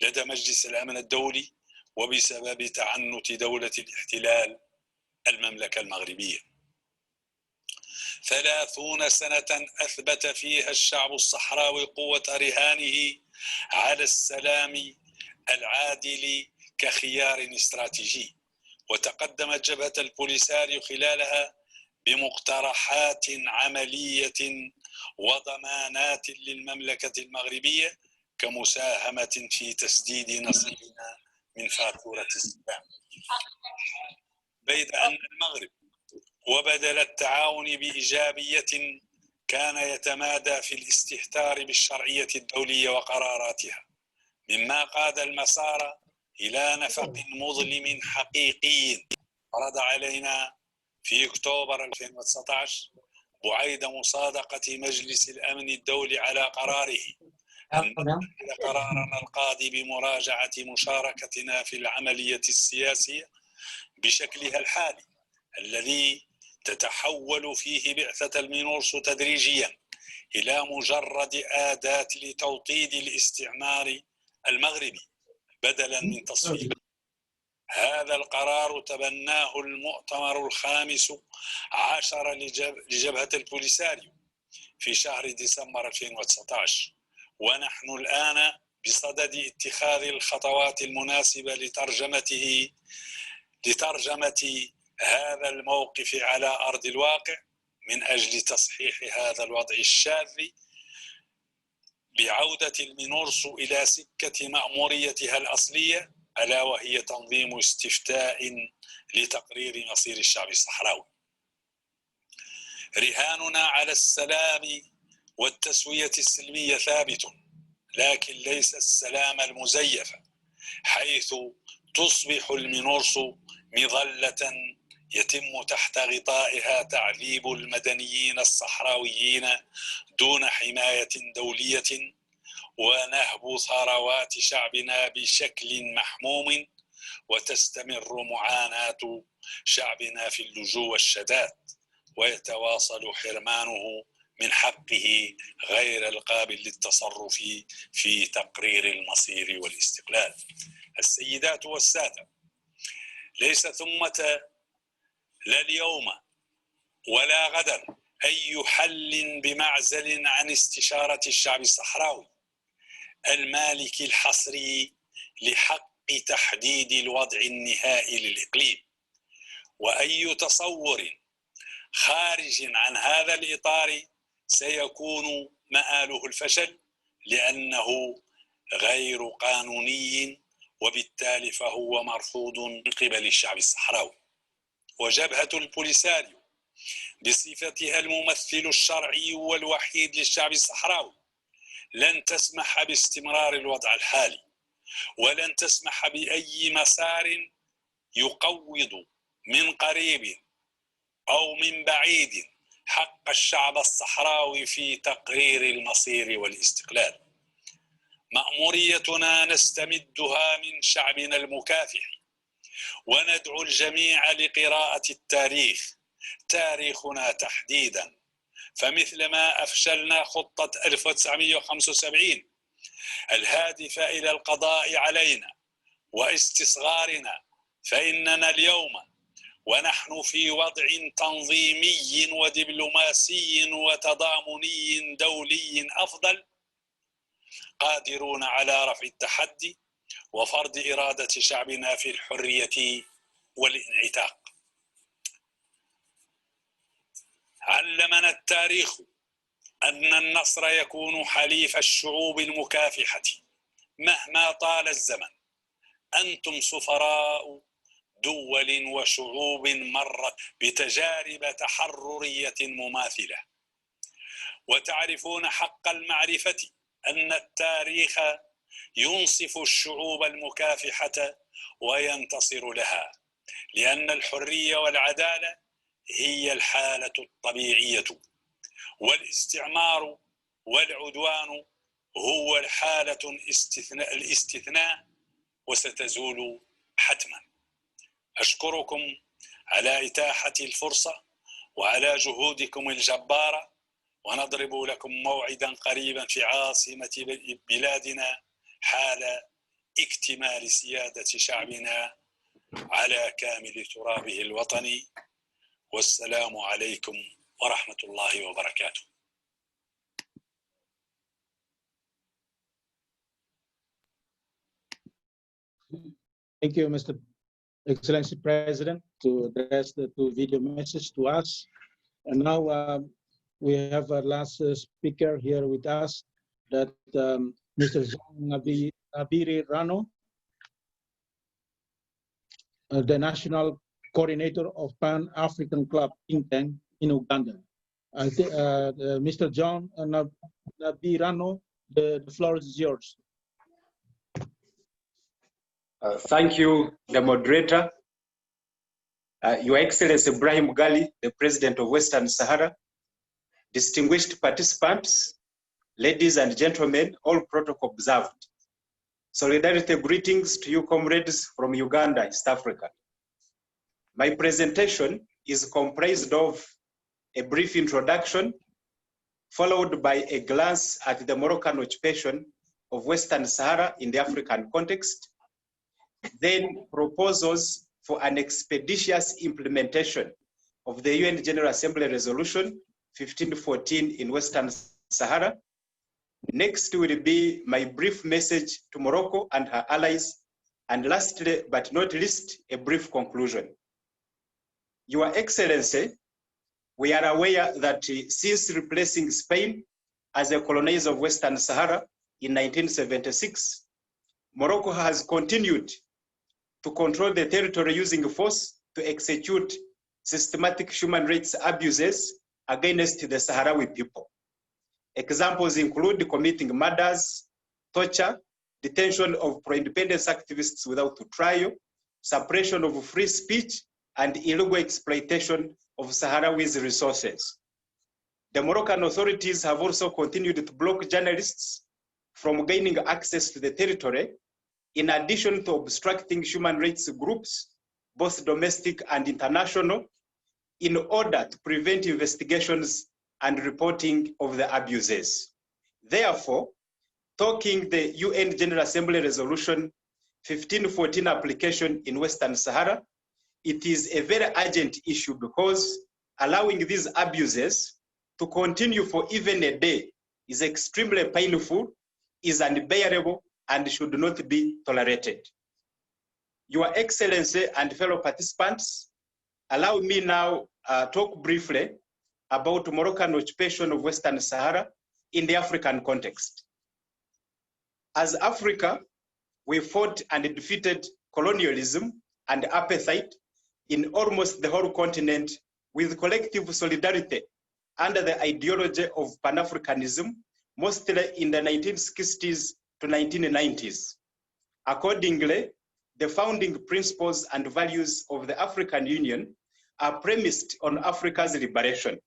لدى مجلس الأمن الدولي، وبسبب تعنت دولة الاحتلال المملكة المغربية. 30 سنة أثبت فيها الشعب الصحراوي قوة رهانه على السلام العادل كخيار استراتيجي، وتقدمت جبهة البوليساريو خلالها بمقترحات عملية وضمانات للمملكة المغربية كمساهمة في تسديد نصيبنا من فاتورة السلام، بيد أن المغرب وبدل التعاون بإيجابية كان يتمادى في الاستهتار بالشرعية الدولية وقراراتها، مما قاد المسار إلى نفق مظلم حقيقي فرض علينا في أكتوبر 2019 بعيد مصادقة مجلس الأمن الدولي على قراره أن نتخذ قرارنا القاضي بمراجعة مشاركتنا في العملية السياسية بشكلها الحالي الذي تتحول فيه بعثة المينورسو تدريجيا إلى مجرد أداة لتوطيد الاستعمار المغربي بدلا من تصفيق. هذا القرار تبناه المؤتمر الخامس عشر لجبهة البوليساريو في شهر ديسمبر 2019، ونحن الآن بصدد اتخاذ الخطوات المناسبة لترجمة هذا الموقف على أرض الواقع من أجل تصحيح هذا الوضع الشاذ بعودة المينورسو إلى سكة مأموريتها الأصلية، ألا وهي تنظيم استفتاء لتقرير مصير الشعب الصحراوي. رهاننا على السلام والتسوية السلمية ثابت، لكن ليس السلام المزيف، حيث تصبح المينورسو مظلة يتم تحت غطائها تعذيب المدنيين الصحراويين دون حماية دولية، ونهب ثروات شعبنا بشكل محموم، وتستمر معاناة شعبنا في اللجوء والشتات، ويتواصل حرمانه من حقه غير القابل للتصرف في تقرير المصير والاستقلال. السيدات والسادة، ليس ثمة لا اليوم ولا غدا أي حل بمعزل عن استشارة الشعب الصحراوي المالك الحصري لحق تحديد الوضع النهائي للإقليم، وأي تصور خارج عن هذا الإطار سيكون مآله الفشل، لأنه غير قانوني، وبالتالي فهو مرفوض من قبل الشعب الصحراوي. وجبهة البوليساريو بصفتها الممثل الشرعي والوحيد للشعب الصحراوي لن تسمح باستمرار الوضع الحالي، ولن تسمح بأي مسار يقوض من قريب أو من بعيد حق الشعب الصحراوي في تقرير المصير والاستقلال. مأموريتنا نستمدها من شعبنا المكافح، وندعو الجميع لقراءة التاريخ، تاريخنا تحديدا، فمثل ما أفشلنا خطة 1975 الهادفة إلى القضاء علينا واستصغارنا، فإننا اليوم ونحن في وضع تنظيمي ودبلوماسي وتضامني دولي أفضل قادرون على رفع التحدي وفرض إرادة شعبنا في الحرية والانعتاق. علمنا التاريخ أن النصر يكون حليف الشعوب المكافحة مهما طال الزمن. أنتم سفراء دول وشعوب مرت بتجارب تحررية مماثلة، وتعرفون حق المعرفة أن التاريخ ينصف الشعوب المكافحة وينتصر لها، لأن الحرية والعدالة هي الحالة الطبيعية، والاستعمار والعدوان هو الحالة الاستثناء وستزول حتما. أشكركم على إتاحة الفرصة وعلى جهودكم الجبارة، ونضرب لكم موعدا قريبا في عاصمة بلادنا حال اكتمال سيادة شعبنا على كامل ترابه الوطني. والسلام عليكم ورحمة الله وبركاته. Thank you, Mr. Excellency President, to address the video message to us. And now we have our last speaker here with us, that Mr. Nabiri Rano, the National Coordinator of Pan-African Club think tank in Uganda. Mr. John Nabiri Rano, the floor is yours. Thank you, the moderator. Your Excellency Ibrahim Gali, the President of Western Sahara, distinguished participants, ladies and gentlemen, all protocol observed. Solidarity greetings to you, comrades from Uganda, East Africa. My presentation is comprised of a brief introduction, followed by a glance at the Moroccan occupation of Western Sahara in the African context, then proposals for an expeditious implementation of the UN General Assembly Resolution 1514 in Western Sahara. Next will be my brief message to Morocco and her allies, and lastly but not least, a brief conclusion. Your Excellency, we are aware that since replacing Spain as a colonizer of Western Sahara in 1976, Morocco has continued to control the territory using force to execute systematic human rights abuses against the Sahrawi people. Examples include committing murders, torture, detention of pro-independence activists without trial, suppression of free speech, and illegal exploitation of Sahrawi's resources. The Moroccan authorities have also continued to block journalists from gaining access to the territory, in addition to obstructing human rights groups, both domestic and international, in order to prevent investigations and reporting of the abuses. Therefore, talking the UN General Assembly Resolution 1514 application in Western Sahara, it is a very urgent issue because allowing these abuses to continue for even a day is extremely painful, is unbearable, and should not be tolerated. Your Excellency and fellow participants, allow me now talk briefly about Moroccan occupation of Western Sahara in the African context. As Africa, we fought and defeated colonialism and apartheid in almost the whole continent with collective solidarity under the ideology of Pan-Africanism, mostly in the 1960s to 1990s. Accordingly, the founding principles and values of the African Union are premised on Africa's liberation.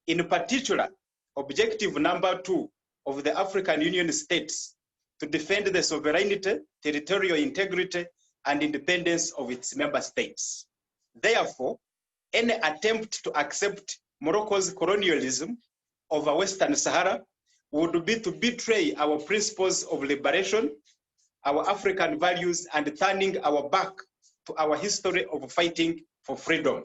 In particular, objective number 2 of the African Union states to defend the sovereignty, territorial integrity, and independence of its member states. Therefore, any attempt to accept Morocco's colonialism over Western Sahara would be to betray our principles of liberation, our African values, and turning our back to our history of fighting for freedom.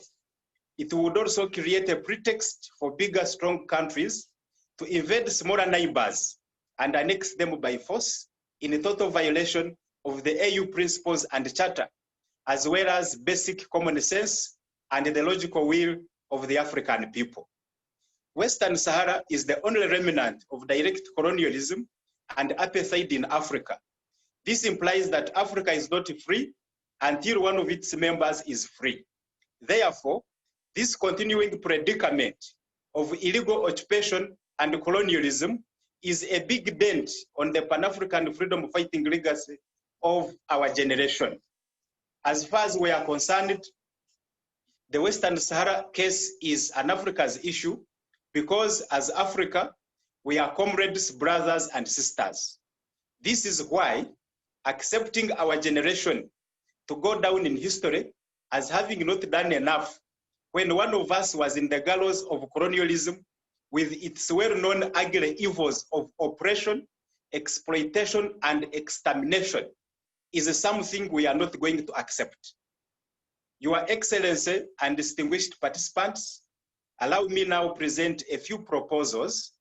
It would also create a pretext for bigger, strong countries to invade smaller neighbors and annex them by force in a total violation of the AU principles and charter, as well as basic common sense and the logical will of the African people. Western Sahara is the only remnant of direct colonialism and apartheid in Africa. This implies that Africa is not free until one of its members is free. Therefore, this continuing predicament of illegal occupation and colonialism is a big dent on the Pan-African freedom fighting legacy of our generation. As far as we are concerned, the Western Sahara case is an Africa's issue because as Africa, we are comrades, brothers, and sisters. This is why accepting our generation to go down in history as having not done enough when one of us was in the gallows of colonialism with its well-known ugly evils of oppression, exploitation, and extermination is something we are not going to accept. Your Excellency and distinguished participants, allow me now present a few proposals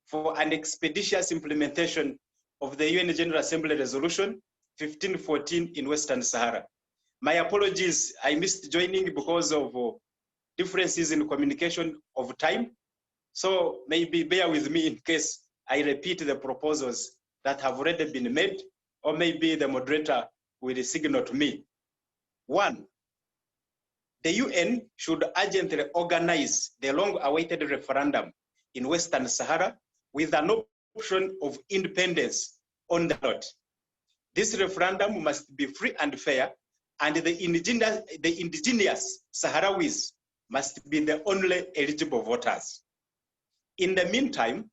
for an expeditious implementation of the UN General Assembly Resolution 1514 in Western Sahara. My apologies, I missed joining because of differences in communication of time. So maybe bear with me in case I repeat the proposals that have already been made, or maybe the moderator will signal to me. 1, the UN should urgently organize the long-awaited referendum in Western Sahara with an option of independence on the ballot. This referendum must be free and fair, and the indigenous Sahrawis must be the only eligible voters. In the meantime,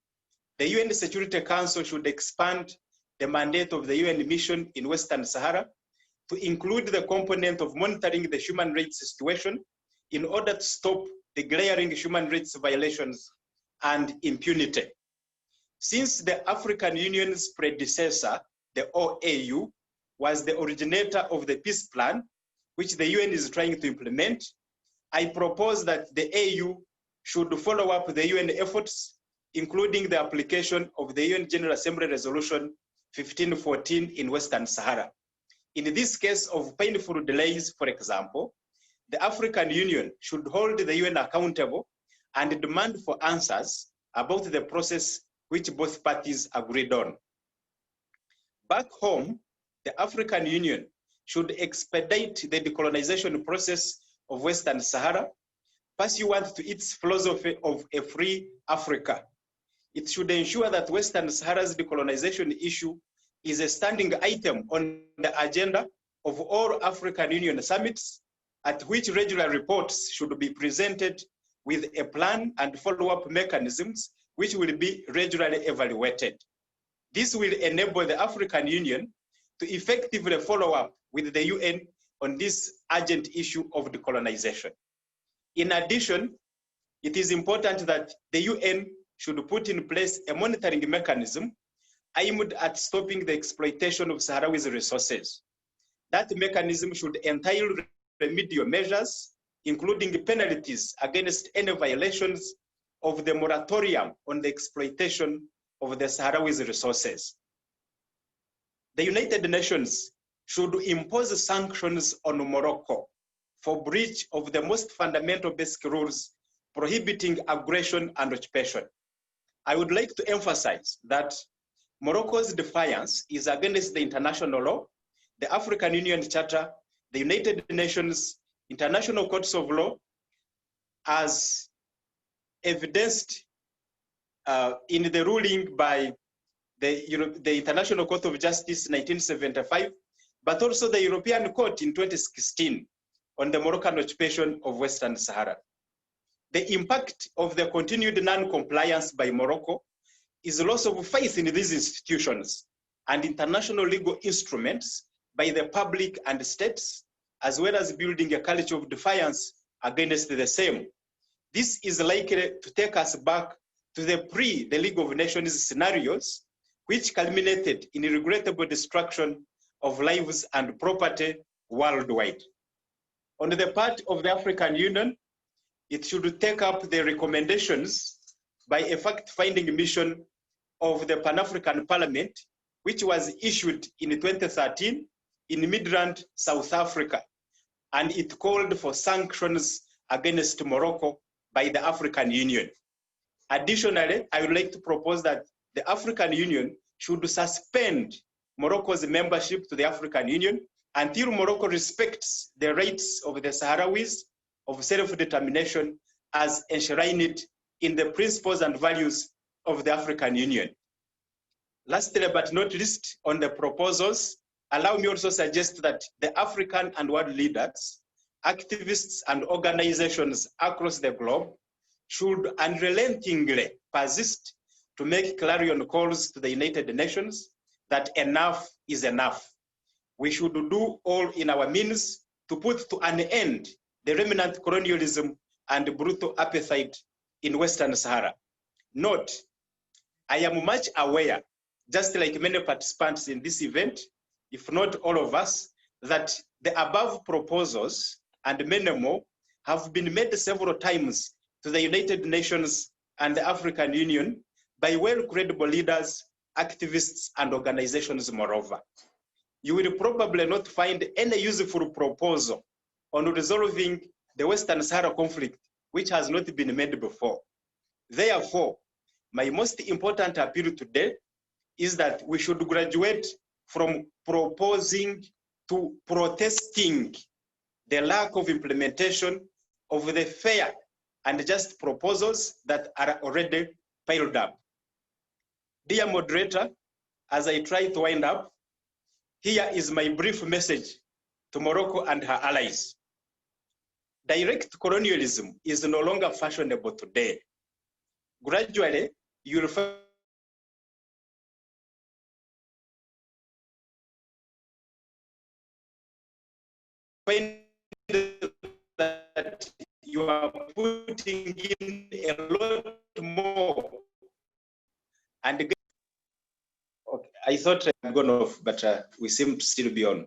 the UN Security Council should expand the mandate of the UN mission in Western Sahara to include the component of monitoring the human rights situation in order to stop the glaring human rights violations and impunity. Since the African Union's predecessor, the OAU, was the originator of the peace plan, which the UN is trying to implement, I propose that the AU should follow up the UN efforts, including the application of the UN General Assembly Resolution 1514 in Western Sahara. In this case of painful delays, for example, the African Union should hold the UN accountable and demand for answers about the process which both parties agreed on. Back home, the African Union should expedite the decolonization process of Western Sahara, pursuant to its philosophy of a free Africa. It should ensure that Western Sahara's decolonization issue is a standing item on the agenda of all African Union summits, at which regular reports should be presented with a plan and follow-up mechanisms which will be regularly evaluated. This will enable the African Union to effectively follow up with the UN on this urgent issue of decolonization. In addition, it is important that the UN should put in place a monitoring mechanism aimed at stopping the exploitation of Sahrawi's resources. That mechanism should entail remedial measures, including penalties against any violations of the moratorium on the exploitation of the Sahrawi's resources. The United Nations should impose sanctions on Morocco for breach of the most fundamental basic rules prohibiting aggression and occupation. I would like to emphasize that Morocco's defiance is against the international law, the African Union Charter, the United Nations, international courts of law, as evidenced in the ruling by the International Court of Justice 1975, but also the European Court in 2016 on the Moroccan occupation of Western Sahara. The impact of the continued non-compliance by Morocco is a loss of faith in these institutions and international legal instruments by the public and states, as well as building a culture of defiance against the same. This is likely to take us back to the League of Nations scenarios, which culminated in regrettable destruction of lives and property worldwide. On the part of the African Union, it should take up the recommendations by a fact-finding mission of the Pan-African Parliament, which was issued in 2013 in Midrand, South Africa, and it called for sanctions against Morocco by the African Union. Additionally, I would like to propose that the African Union should suspend Morocco's membership to the African Union until Morocco respects the rights of the Sahrawis of self-determination as enshrined in the principles and values of the African Union. Lastly, but not least, on the proposals, allow me also suggest that the African and world leaders, activists and organizations across the globe should unrelentingly persist to make clarion calls to the United Nations that enough is enough. We should do all in our means to put to an end the remnant colonialism and brutal appetite in Western Sahara. Note, I am much aware, just like many participants in this event, if not all of us, that the above proposals and many more have been made several times to the United Nations and the African Union by well-credible leaders, activists, and organizations moreover. You will probably not find any useful proposal on resolving the Western Sahara conflict, which has not been made before. Therefore, my most important appeal today is that we should graduate from proposing to protesting the lack of implementation of the fair and just proposals that are already piled up. Dear moderator, as I try to wind up, here is my brief message to Morocco and her allies. Direct colonialism is no longer fashionable today. Gradually, you will find that you are putting in a lot more. And again, okay, I thought I'd gone off, but we seem to still be on.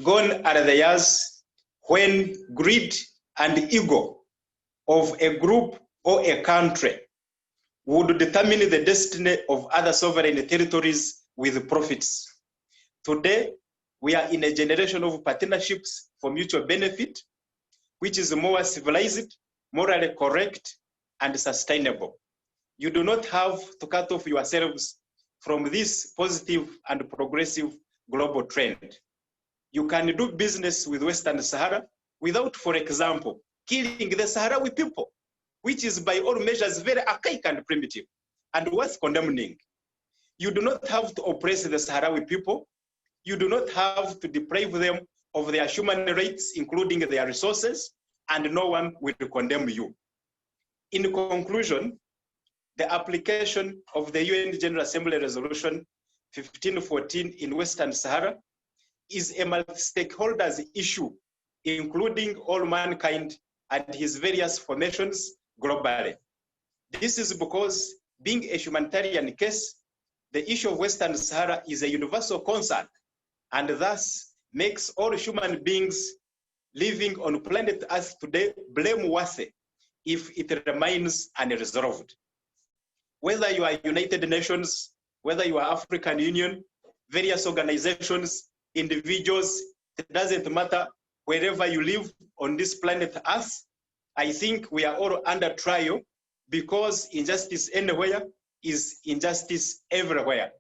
Gone are the years when greed and ego of a group or a country would determine the destiny of other sovereign territories with profits. Today, we are in a generation of partnerships for mutual benefit, which is more civilized, morally correct, and sustainable. You do not have to cut off yourselves from this positive and progressive global trend. You can do business with Western Sahara without, for example, killing the Sahrawi people, which is by all measures very archaic and primitive and worth condemning. You do not have to oppress the Sahrawi people. You do not have to deprive them of their human rights, including their resources, and no one will condemn you. In conclusion, the application of the UN General Assembly Resolution 1514 in Western Sahara is a multi-stakeholders issue, including all mankind and his various formations globally. This is because, being a humanitarian case, the issue of Western Sahara is a universal concern and thus makes all human beings living on planet Earth today blameworthy if it remains unresolved. Whether you are United Nations, whether you are African Union, various organizations, individuals, it doesn't matter, wherever you live on this planet Earth, I think we are all under trial because injustice anywhere is injustice everywhere.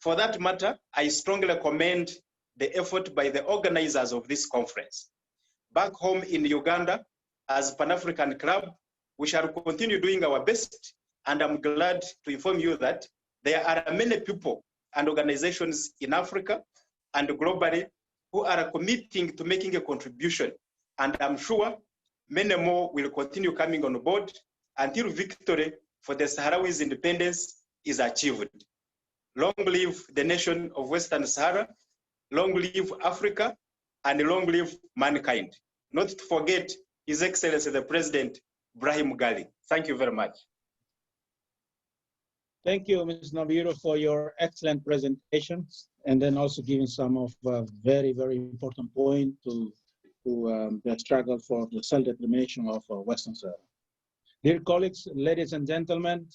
For that matter, I strongly commend the effort by the organizers of this conference. Back home in Uganda, as Pan-African Club, we shall continue doing our best, and I'm glad to inform you that there are many people and organizations in Africa and globally who are committing to making a contribution, and I'm sure many more will continue coming on board until victory for the Sahrawis' independence is achieved. Long live the nation of Western Sahara, long live Africa, and long live mankind. Not to forget His Excellency the President, Brahim Gali. Thank you very much. Thank you, Ms. Naviru, for your excellent presentation, and then also giving some of very, very important point to the struggle for the self-determination of Western Sahara. Dear colleagues, ladies and gentlemen,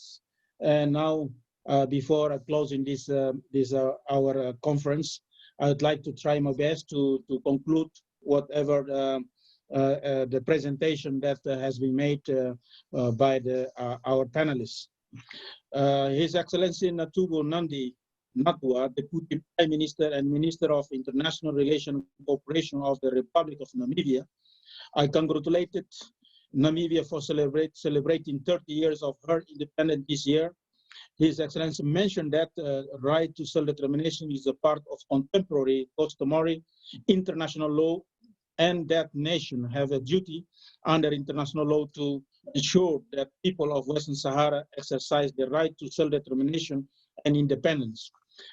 and now before closing this our conference, I would like to try my best to conclude whatever the presentation that has been made by our panelists. His Excellency Natubo Nandi Natua, Deputy Prime Minister and Minister of International Relations and Cooperation of the Republic of Namibia, I congratulated Namibia for celebrating 30 years of her independence this year. His Excellency mentioned that right to self-determination is a part of contemporary customary international law, and that nation have a duty under international law to ensure that people of Western Sahara exercise the right to self-determination and independence.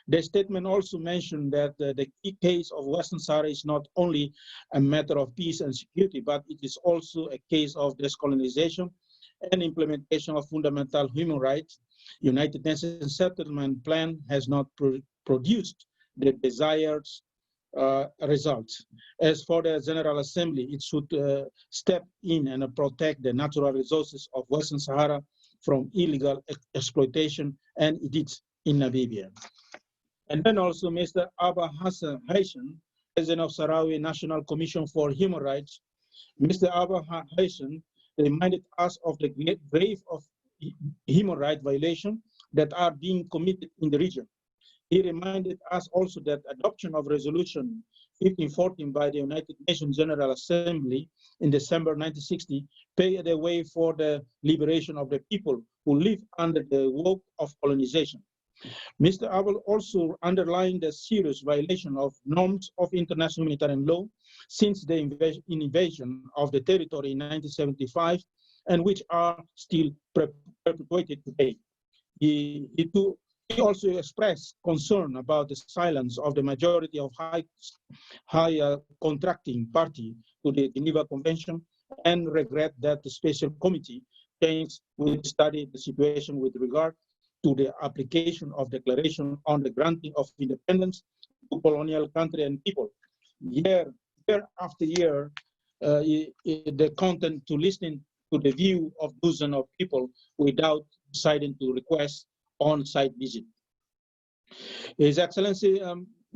The statement also mentioned that the key case of Western Sahara is not only a matter of peace and security, but it is also a case of decolonization and implementation of fundamental human rights. United Nations Settlement Plan has not produced the desired results. As for the General Assembly, it should step in and protect the natural resources of Western Sahara from illegal exploitation, and it is in Namibia. And then also Mr. Abba Hassan Haitian, President of Sahrawi National Commission for Human Rights. Mr. Abba Haitian reminded us of the grave of human rights violations that are being committed in the region. He reminded us also that adoption of Resolution 1514 by the United Nations General Assembly in December 1960 paved the way for the liberation of the people who live under the yoke of colonization. Mr. Abel also underlined the serious violation of norms of international humanitarian law since the invasion of the territory in 1975, and which are still perpetuated today. He also expressed concern about the silence of the majority of high contracting party to the Geneva Convention, and regret that the special committee will study the situation with regard to the application of Declaration on the Granting of Independence to colonial country and people. Year after year, the content to listening to the view of dozens of people without deciding to request on-site visit. His Excellency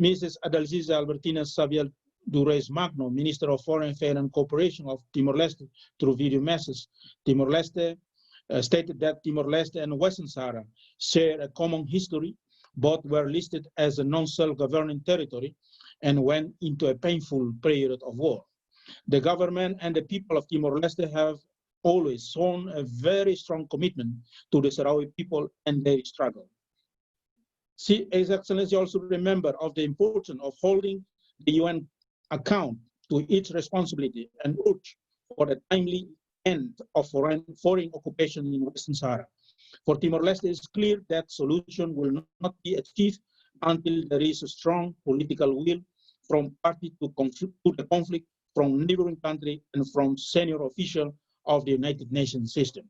Mrs. Adalziza Albertina Saviel Dures Magno, Minister of Foreign Affairs and Cooperation of Timor-Leste, through video message, Timor-Leste stated that Timor-Leste and Western Sahara share a common history. Both were listed as a non-self-governing territory and went into a painful period of war. The government and the people of Timor-Leste have always shown a very strong commitment to the Sahrawi people and their struggle. His Excellency also remember of the importance of holding the UN account to its responsibility and urge for the timely end of foreign occupation in Western Sahara. For Timor-Leste, it is clear that solution will not be achieved until there is a strong political will from party to the conflict, from neighboring country, and from senior official of the United Nations system.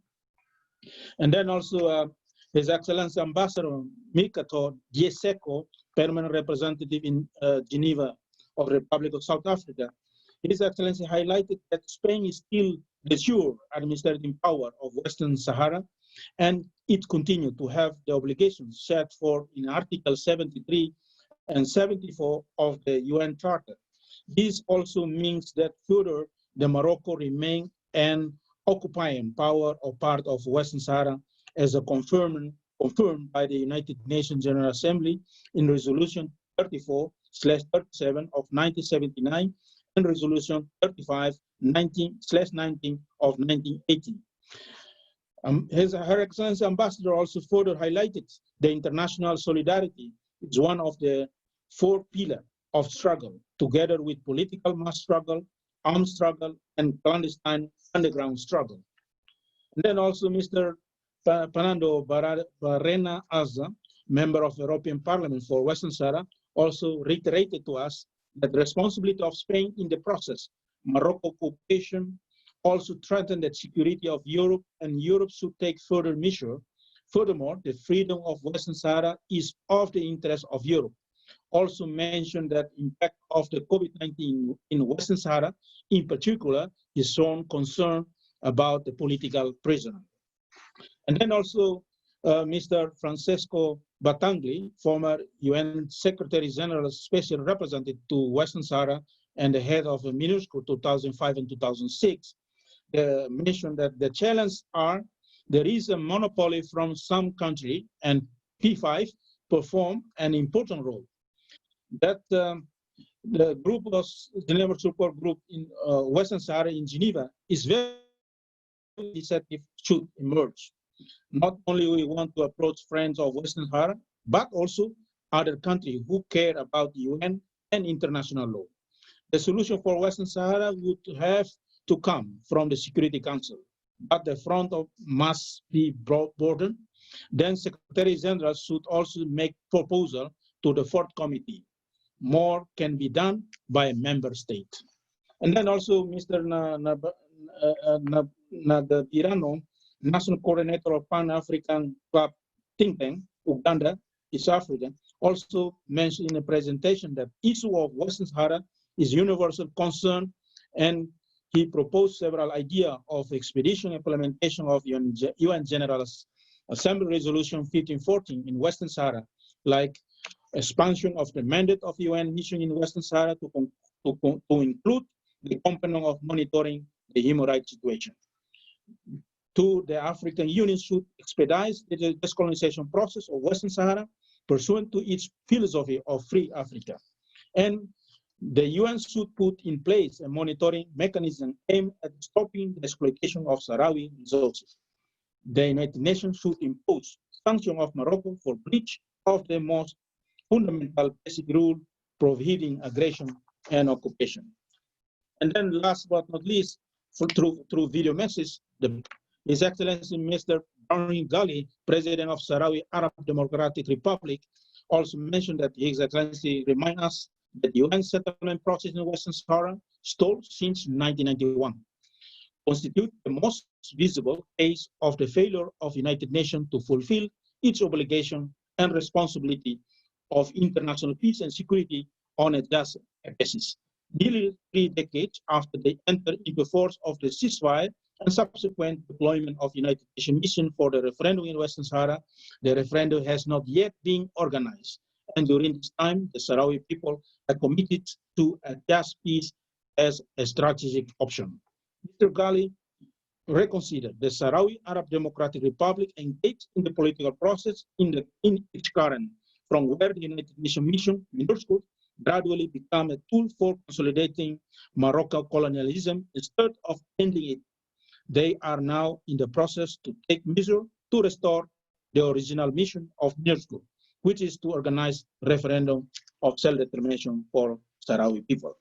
And then also His Excellency Ambassador Mikato Dieseko, permanent representative in Geneva of the Republic of South Africa, His Excellency highlighted that Spain is still the sure administrative power of Western Sahara, and it continued to have the obligations set forth in Article 73 and 74 of the UN Charter. This also means that further, the Morocco remain an occupying power or part of Western Sahara, as a confirmed by the United Nations General Assembly in Resolution 34/37 of 1979 and Resolution 35/19 of 1980. Her Excellency Ambassador also further highlighted the international solidarity is one of the 4 pillars of struggle, together with political mass struggle, armed struggle, and clandestine underground struggle. And then also Mr. Fernando Barrena Azza, member of the European Parliament for Western Sahara, also reiterated to us that the responsibility of Spain in the process, Morocco occupation, also threatened the security of Europe, and Europe should take further measures. Furthermore, the freedom of Western Sahara is of the interest of Europe. Also mentioned that impact of the COVID-19 in Western Sahara, in particular, is shown concern about the political prisoner. And then also Mr. Francesco Batangli, former UN Secretary General Special Representative to Western Sahara and the head of MINUSCO 2005 and 2006, mentioned that the challenges are there is a monopoly from some country, and P5 perform an important role. That the group of Geneva support group in Western Sahara in Geneva is very initiative should emerge. Not only we want to approach friends of Western Sahara, but also other countries who care about the UN and international law. The solution for Western Sahara would have to come from the Security Council, but the front of must be broadened. Then Secretary General should also make proposal to the 4th committee. More can be done by a member state. And then also Mr. Nabirano, National Coordinator of Pan-African Club think tank, Uganda, East Africa, also mentioned in the presentation that issue of Western Sahara is universal concern, and he proposed several ideas of expedition implementation of UN General Assembly Resolution 1514 in Western Sahara, like expansion of the mandate of UN mission in Western Sahara to include the component of monitoring the human rights situation. 2, the African Union should expedite the decolonization process of Western Sahara pursuant to its philosophy of free Africa. And the UN should put in place a monitoring mechanism aimed at stopping the exploitation of Sahrawi resources. The United Nations should impose sanctions of Morocco for breach of the most fundamental basic rule prohibiting aggression and occupation. And then last but not least, through video message, His Excellency Mr. Brahim Ghali, President of Sahrawi Arab Democratic Republic, also mentioned that His Excellency remind us that the UN settlement process in Western Sahara stalled since 1991, constitute the most visible case of the failure of the United Nations to fulfill its obligation and responsibility of international peace and security on a just basis. Nearly 3 decades after they entered into force of the ceasefire and subsequent deployment of United Nations mission for the referendum in Western Sahara, the referendum has not yet been organized. And during this time, the Sahrawi people are committed to a just peace as a strategic option. Mr. Ghali reconsidered the Sahrawi Arab Democratic Republic engaged in the political process in its current, from where the United Nations mission, MINUSCO, gradually become a tool for consolidating Moroccan colonialism instead of ending it. They are now in the process to take measures to restore the original mission of MINUSCO, which is to organize referendum of self-determination for Sahrawi people.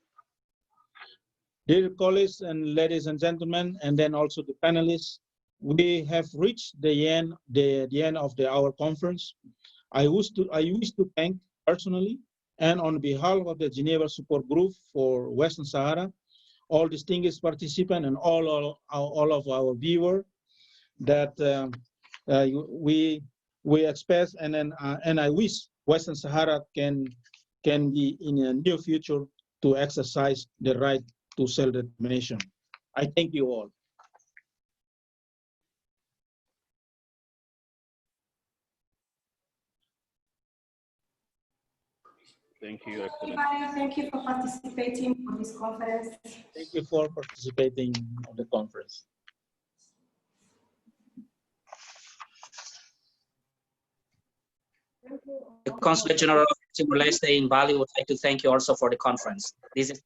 Dear colleagues and ladies and gentlemen, and then also the panelists, we have reached the end of our conference. I wish to thank personally and on behalf of the Geneva Support Group for Western Sahara, all distinguished participants and all of our viewers that we express, and I wish Western Sahara can be in a near future to exercise the right to self-determination. I thank you all. Thank you, Excellency. Everybody, thank you for participating for this conference. Thank you for participating on the conference. The Consulate General of Timor-Leste in Bali would like to thank you also for the conference. This is